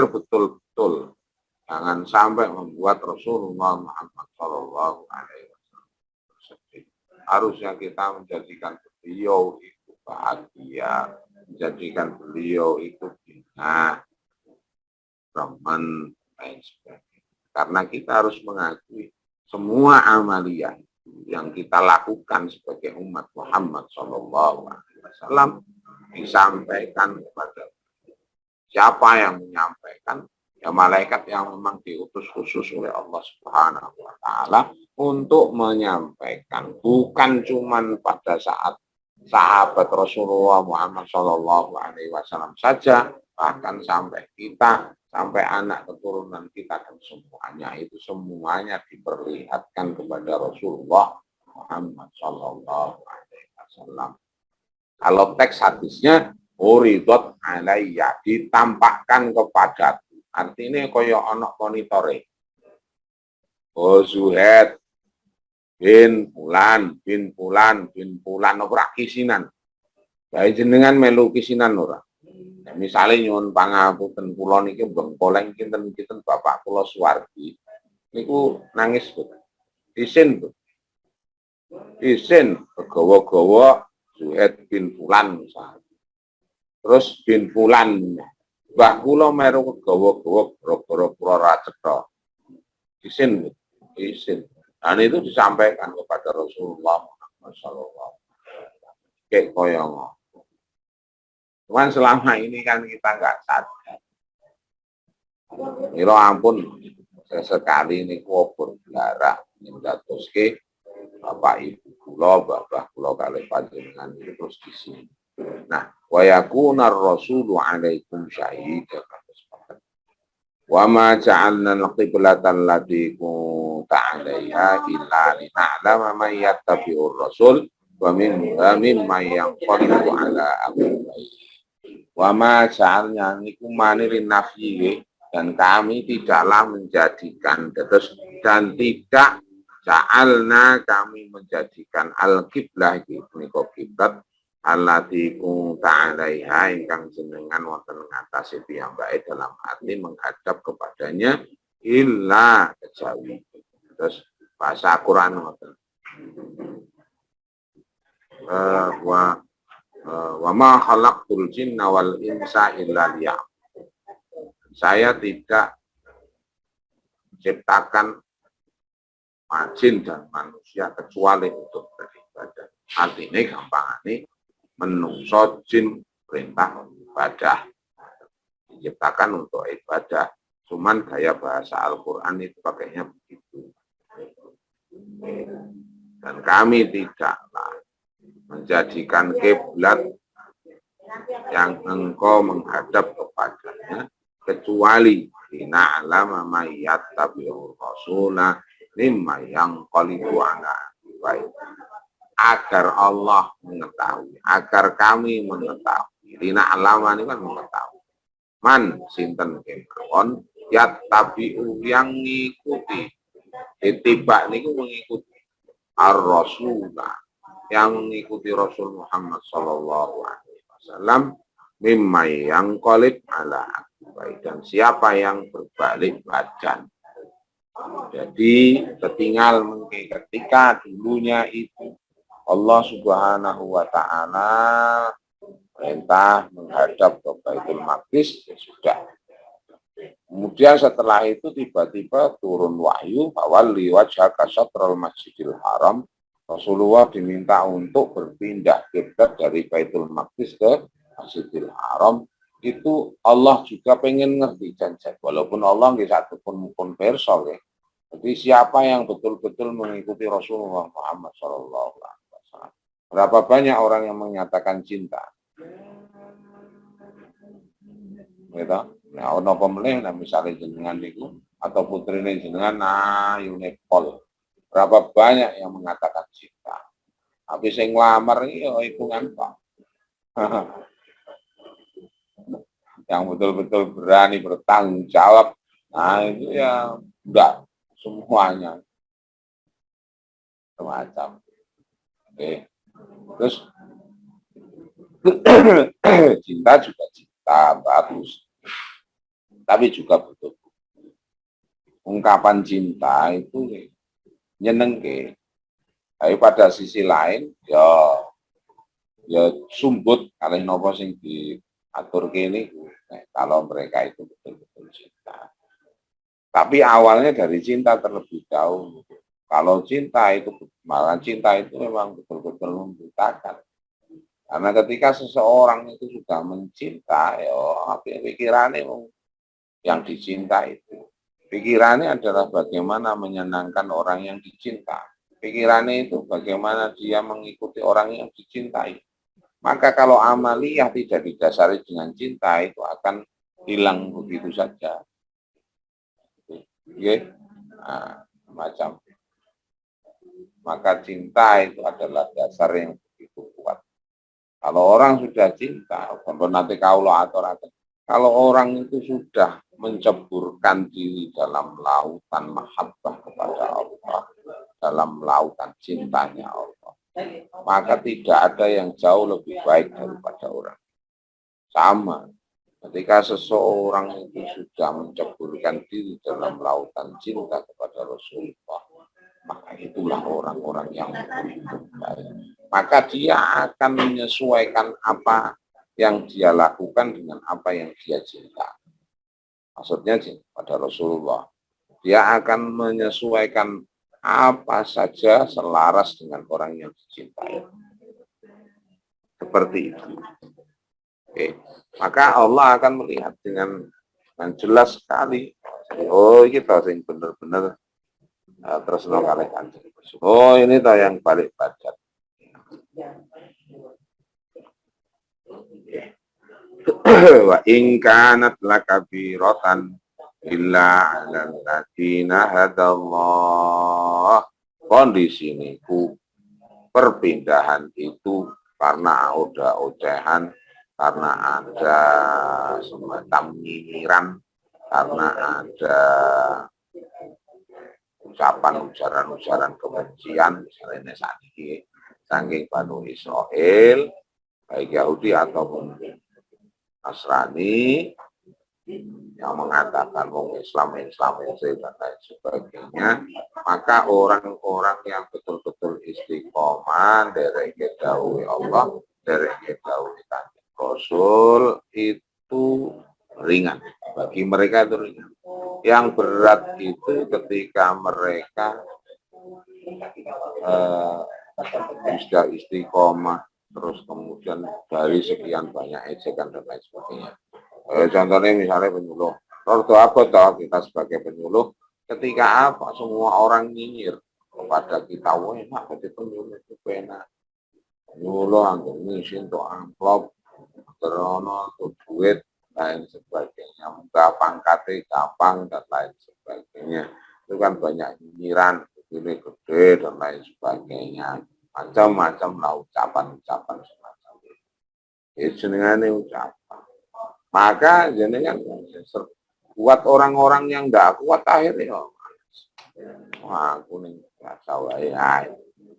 betul-betul, jangan sampai membuat Rasulullah Muhammad Shallallahu Alaihi Wasallam sedih. Harusnya kita menjadikan beliau itu bahagia, menjadikan beliau itu bina, teman, lain sebagainya. Karena kita harus mengakui semua amaliyah yang kita lakukan sebagai umat Muhammad Shallallahu Alaihi Wasallam disampaikan kepada siapa yang menyampaikan, ya malaikat yang memang diutus khusus oleh Allah Subhanahu Wa Taala untuk menyampaikan, bukan cuman pada saat sahabat Rasulullah Muhammad Shallallahu Alaihi Wasallam saja, bahkan sampai kita, sampai anak keturunan kita dan semuanya diperlihatkan kepada Rasulullah Muhammad Shallallahu Alaihi Wasallam. Kalau teks hadisnya uridot alayya, ditampakkan kepadaku. Artinya kaya ana monitore. Oh Zuhaid bin Fulan ora kisinan. Bae jenengan melu kisinan ora. Nah, misalnya nyuwun pangapunten kula niki bengkoleng kinten-kinten bapak kula Suwardi. Niku nangis Bu. Isin Bu. Isin begawa-gawa Zuhaid bin Fulan misalnya. Terus bin Fulan mbah kula meru kegawa-gawa gara-gara kula ra cetha. Isin Bu. Isin. Dan itu disampaikan kepada Rasulullah Muhammad SAW. Kayak koyong. Cuman selama ini kan kita nggak sadar. Milo ampun, sesekali ini kubur belara. Ndatoske bapak ibu kula, bapak kula kalih panjenengan terus di sini. Nah, wa yakuna ar-rasulu 'alaikum syahida. Wa ma ja'alna al-qiblata allati kunta 'alaiha illa lina'lama man yattabi'ur rasul wa mimman yanqalibu 'ala aqibaihi. Wa ma ja'alna niku manirin nafyi, dan kami tidaklah menjadikan dan tidak ja'alna kami menjadikan al-qiblah iki menika kiblat allati kunta 'alaiha ingkang jenengan wonten ngatasi piyambake dalam arti menghadap kepadanya illa kejawi. Terus bahasa Quran ngoten. Wa ma khalaqtul jinna wal insa illa liya'budun. Saya tidak menciptakan jin dan manusia kecuali untuk beribadah. Artinya gampangane menungso jin perintah ibadah, diciptakan untuk ibadah. Cuman gaya bahasa Al-Quran itu pakainya begitu. Dan kami tidaklah menjadikan kiblat yang engkau menghadap kepadanya kecuali lina'lama may yattabi'ur rasula mimma yanqalibu ala aqibaihi, agar Allah mengetahui, agar kami mengetahui. Lina'lama ini kan mengetahui. Man sinten kemawon yattabi'u yang mengikuti. Ittiba niku mengikuti ar-rasulah, yang mengikuti Rasul Muhammad sallallahu alaihi wasallam mimma yanqalib ala aqibai, dan siapa yang berbalik badan. Jadi ketinggal ketika dulunya itu Allah Subhanahu wa taala perintah menghadap ke Baitul Maqdis, ya sudah. Kemudian setelah itu tiba-tiba turun wahyu fawalli wajhaka syatral Masjidil Haram. Rasulullah diminta untuk berpindah kiblat dari Baitul Maqdis ke Masjidil Haram. Itu Allah juga pengen ngerti janjian, walaupun Allah nggih satupun perso ya. Jadi siapa yang betul-betul mengikuti Rasulullah Muhammad sallallahu alaihi wasallam. Berapa banyak orang yang menyatakan cinta? Gitu. Nah, ono pemelih, nah misalnya jenengan niku atau putrine jenengan Unipol. Berapa banyak yang mengatakan cinta? Habis yang ngelamar ini ya hitungan Pak. Yang betul-betul berani bertanggung jawab. Nah, itu ya enggak semuanya. Semacam. Oke. Terus cinta juga cinta bagus. Tapi juga butuh ungkapan cinta itu nyenengke. Tapi pada sisi lain ya sumbut kalih napa sing diatur kene kalau mereka itu betul-betul cinta. Tapi awalnya dari cinta terlebih dahulu. Kalau cinta itu malah cinta itu memang betul-betul membutakan. Karena ketika seseorang itu sudah mencinta, ya pikirannya yang dicinta itu. Pikirannya adalah bagaimana menyenangkan orang yang dicinta. Pikirannya itu bagaimana dia mengikuti orang yang dicintai. Maka kalau amaliyah tidak didasari dengan cinta, itu akan hilang begitu saja. Oke? Nah, macam. Maka cinta itu adalah dasar yang begitu kuat. Kalau orang sudah cinta, nanti kalau orang itu sudah menceburkan diri dalam lautan mahabbah kepada Allah, dalam lautan cintanya Allah, maka tidak ada yang jauh lebih baik daripada orang. Sama, ketika seseorang itu sudah menceburkan diri dalam lautan cinta kepada Rasulullah, maka itulah orang-orang yang beruntung baik. Maka dia akan menyesuaikan apa yang dia lakukan dengan apa yang dia cinta. Maksudnya pada Rasulullah, dia akan menyesuaikan apa saja selaras dengan orang yang dicintai. Seperti itu. Oke. Maka Allah akan melihat dengan jelas sekali. Oh, kita sing benar-benar terus kali Kanjeng Rasul. Oh, ini toh yang balik badan. Wa in kanat lakabiratan illa 'alal ladzina hadallah. Kondisi niku perpindahan itu karena udah ocehan, karena ada semacam nyinyiran, karena ada ucapan-ujaran kebencian, misalnya saat ini saking Banu Israel, baik Yahudi ataupun Nasrani, yang mengatakan wong Islam dan lain sebagainya, maka orang-orang yang betul-betul istiqomah dari dawuh Allah, dari dawuh Rasul itu ringan. Bagi mereka itu ringan. Yang berat itu ketika mereka sudah istiqomah, terus kemudian dari sekian banyak ejekan dan lain sebagainya. Contohnya misalnya penyuluh. Ordo apa toh kita sebagai penyuluh? Ketika apa semua orang nyinyir kepada kita, wah enak jadi penyuluh itu enak. Penyuluh anggur ngisi untuk amplop, terono untuk duit, lain sebagainya. Muka pangkatnya gampang dan lain sebagainya. Itu kan banyak nyinyiran, ini gede dan lain sebagainya. Macam-macam lah ucapan-ucapan semacam itu. Itu jenengane ucapan. Maka jenengan buat orang-orang yang enggak kuat akhirnya wah aku nih biasa wae.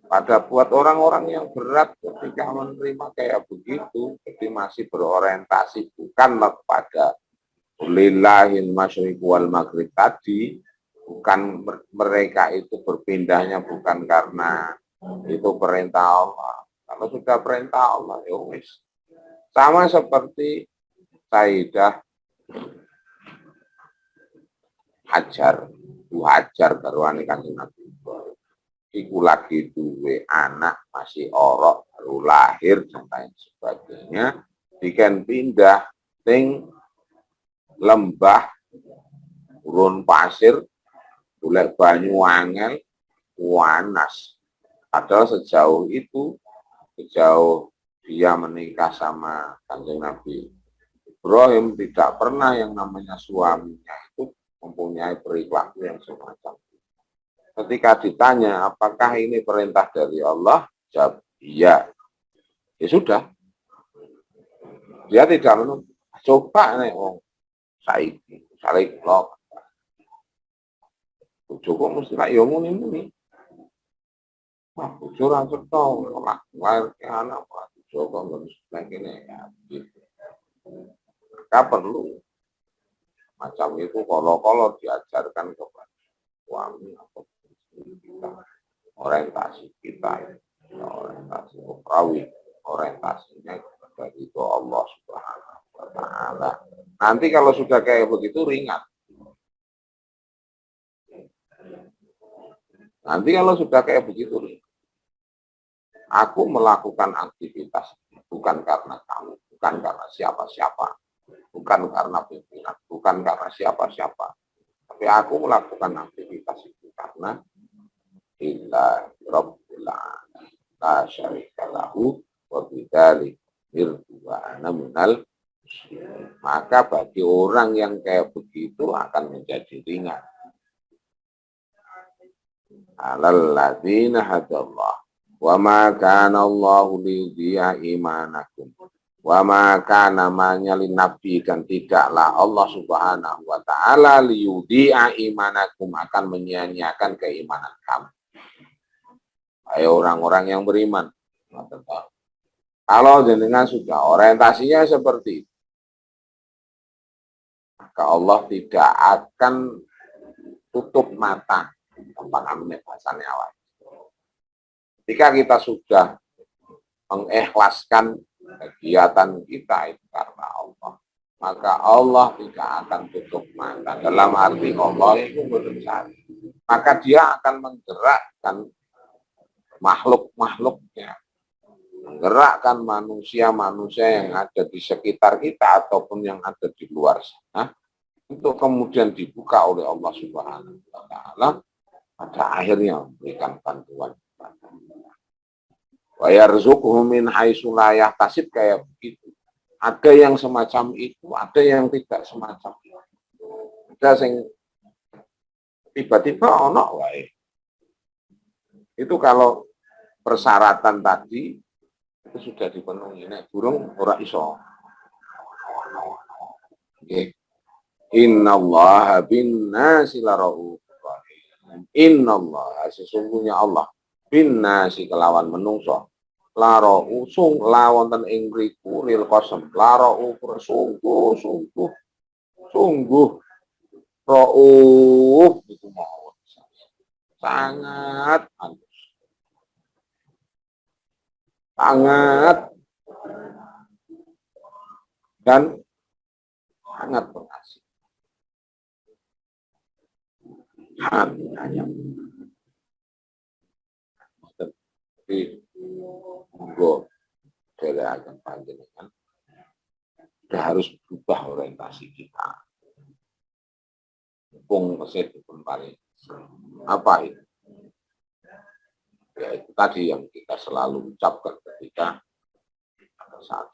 Pada buat orang-orang yang berat ketika menerima kayak begitu, jadi masih berorientasi bukan pada lillahil masyriq wal maghrib tadi, bukan mereka itu berpindahnya bukan karena itu perintah Allah. Kalau sudah perintah Allah ya wis. Sama seperti Sayyidah Hajar, Hajar garwane Kanjeng Nabi. Iku lagi duwe anak masih orok baru lahir dan lain sebagainya, diken pindah ting lembah gurun pasir, golek banyu angel, panas. Padahal sejauh itu, sejauh dia menikah sama Kanjeng Nabi Ibrahim, tidak pernah yang namanya suaminya itu mempunyai perilaku yang semacam itu. Ketika ditanya apakah ini perintah dari Allah, jawab iya. Ya sudah. Dia tidak menuntut. Coba nih wong saiki, saling blok. Bojoku mesti lak yo muni-muni. Wah, bojo ra cetha ora lahir anak bojo kok ngurus kene ya. Maka perlu macam itu kalau diajarkan kepada suami atau kita, orientasi kita, orientasi ukhrawi, orientasinya kepada itu Allah Subhanahu wa Ta'ala. Nanti kalau sudah kayak begitu ringan. Nanti kalau sudah kayak begitu ringan. Aku melakukan aktivitas bukan karena kamu, bukan karena siapa-siapa, bukan karena pimpinan, bukan karena siapa-siapa. Tapi aku melakukan aktivitas itu karena illa rabbil alamin la syarika lahu wa bidzalik mirdu wa ana minal muslimin. Maka bagi orang yang kayak begitu akan menjadi ringan. Alal ladzina hadallah wa ma kana Allahu liyudhi'a imanakum wa ma kana manyalin nabi, dan tidaklah Allah Subhanahu wa Ta'ala liyudhi'a imanakum akan menyia-nyiakan keimanan kamu. Ayo orang-orang yang beriman. Kalau jenengan sudah orientasinya seperti itu, maka Allah tidak akan tutup mata tanpa kami bahasanya awal. Ketika kita sudah mengikhlaskan kegiatan kita itu karena Allah, maka Allah tidak akan tutup mata. Dalam arti Allah itu berbesar, maka dia akan menggerakkan makhluk-makhluknya, menggerakkan manusia-manusia yang ada di sekitar kita ataupun yang ada di luar sana, untuk kemudian dibuka oleh Allah Subhanahu wa Ta'ala. pada akhirnya memberikan bantuan kepada kita. Wa yarzuquhu min haitsu la yahtasib, kayak begitu. Ada yang semacam itu, ada yang tidak semacam itu. Ada yang tiba-tiba ono wae. Itu kalau persyaratan tadi itu sudah dipenuhi. Nek burung ora iso. Nggih. Innallaha bin-nasi laraufur rahim. Innallaha, sesungguhnya Allah, bin-nasi kelawan menungso, laraufung lawonten ing mriku lil qasam, laraufur sungguh rauf itu mawon. Sangat halus. Sangat dan sangat pengasih. Hanya tapi monggo dari akan panjenengan sudah harus berubah orientasi kita. Pung mesih dipun paring. Apa itu? Ya itu tadi yang kita selalu ucapkan ketika saat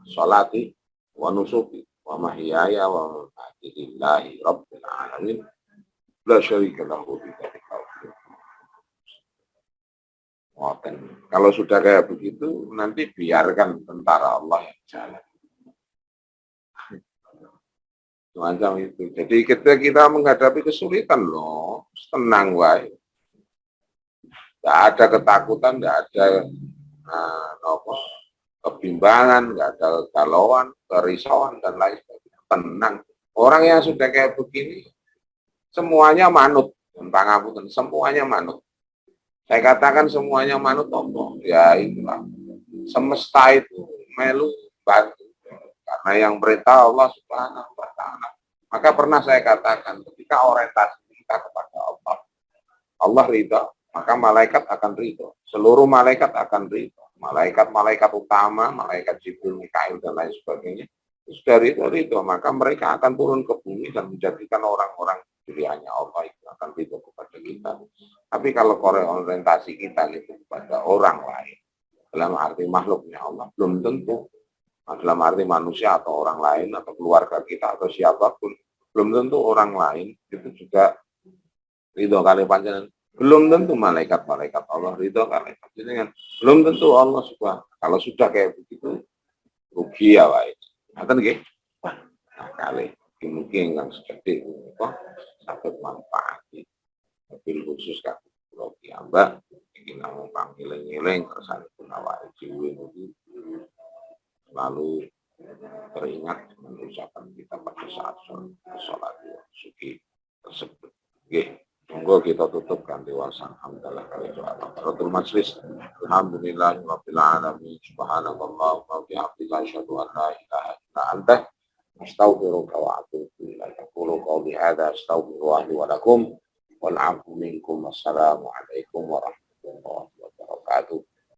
sholati wa nusuki wa mahyaya wa mamati lillahi rabbil alamin la syarika lahu bidzalika. Kalau sudah kayak begitu, nanti biarkan tentara Allah yang jalan. Semacam itu. Jadi ketika kita menghadapi kesulitan loh, tenang wae. Tidak ada ketakutan, tidak ada kebimbangan, tidak ada kegalauan, kerisauan dan lain sebagainya. Tenang. Orang yang sudah kayak begini, semuanya manut. Pangapunten, semuanya manut. Saya katakan semuanya manut Allah. Ya itulah. Semesta itu melu bantu. Karena yang perintah Allah Subhanahu wa Ta'ala. Maka pernah saya katakan ketika orientasi kita kepada Allah, Allah ridha, maka malaikat akan ridha. Seluruh malaikat akan ridha. Malaikat-malaikat utama, malaikat Jibril, Mikail dan lain sebagainya, sudah ridha, maka mereka akan turun ke bumi dan menjadikan orang-orang pilihannya Allah itu akan ridha kepada kita. Tapi kalau orientasi kita itu kepada orang lain, dalam arti makhluknya Allah, belum tentu. Dalam arti manusia atau orang lain atau keluarga kita atau siapapun, belum tentu orang lain itu juga ridho kali panjenengan. Belum tentu malaikat-malaikat Allah ridho kali panjenengan. Belum tentu Allah suka. Kalau sudah kayak begitu, rugi ya wae. Ngaten nggih. Nah, kali mungkin yang sedikit dapat manfaat. Tapi khusus kan kalau kiambak ingin namun pangiling-iling kersane punawai jiwe itu lalu teringat dengan ucapan kita pada saat sholat suki tersebut. Oke, monggo kita tutup kanthi wasan hamdalah kali doa kafaratul majlis. Alhamdulillahirabbil alamin. Subhanallah wa bihamdihi asyhadu an la ilaha illa anta astaghfiruka wa atubu ilaik. Qulu qawli hadza astaghfirullah li wa lakum wal 'afwu minkum. Wassalamu alaikum warahmatullahi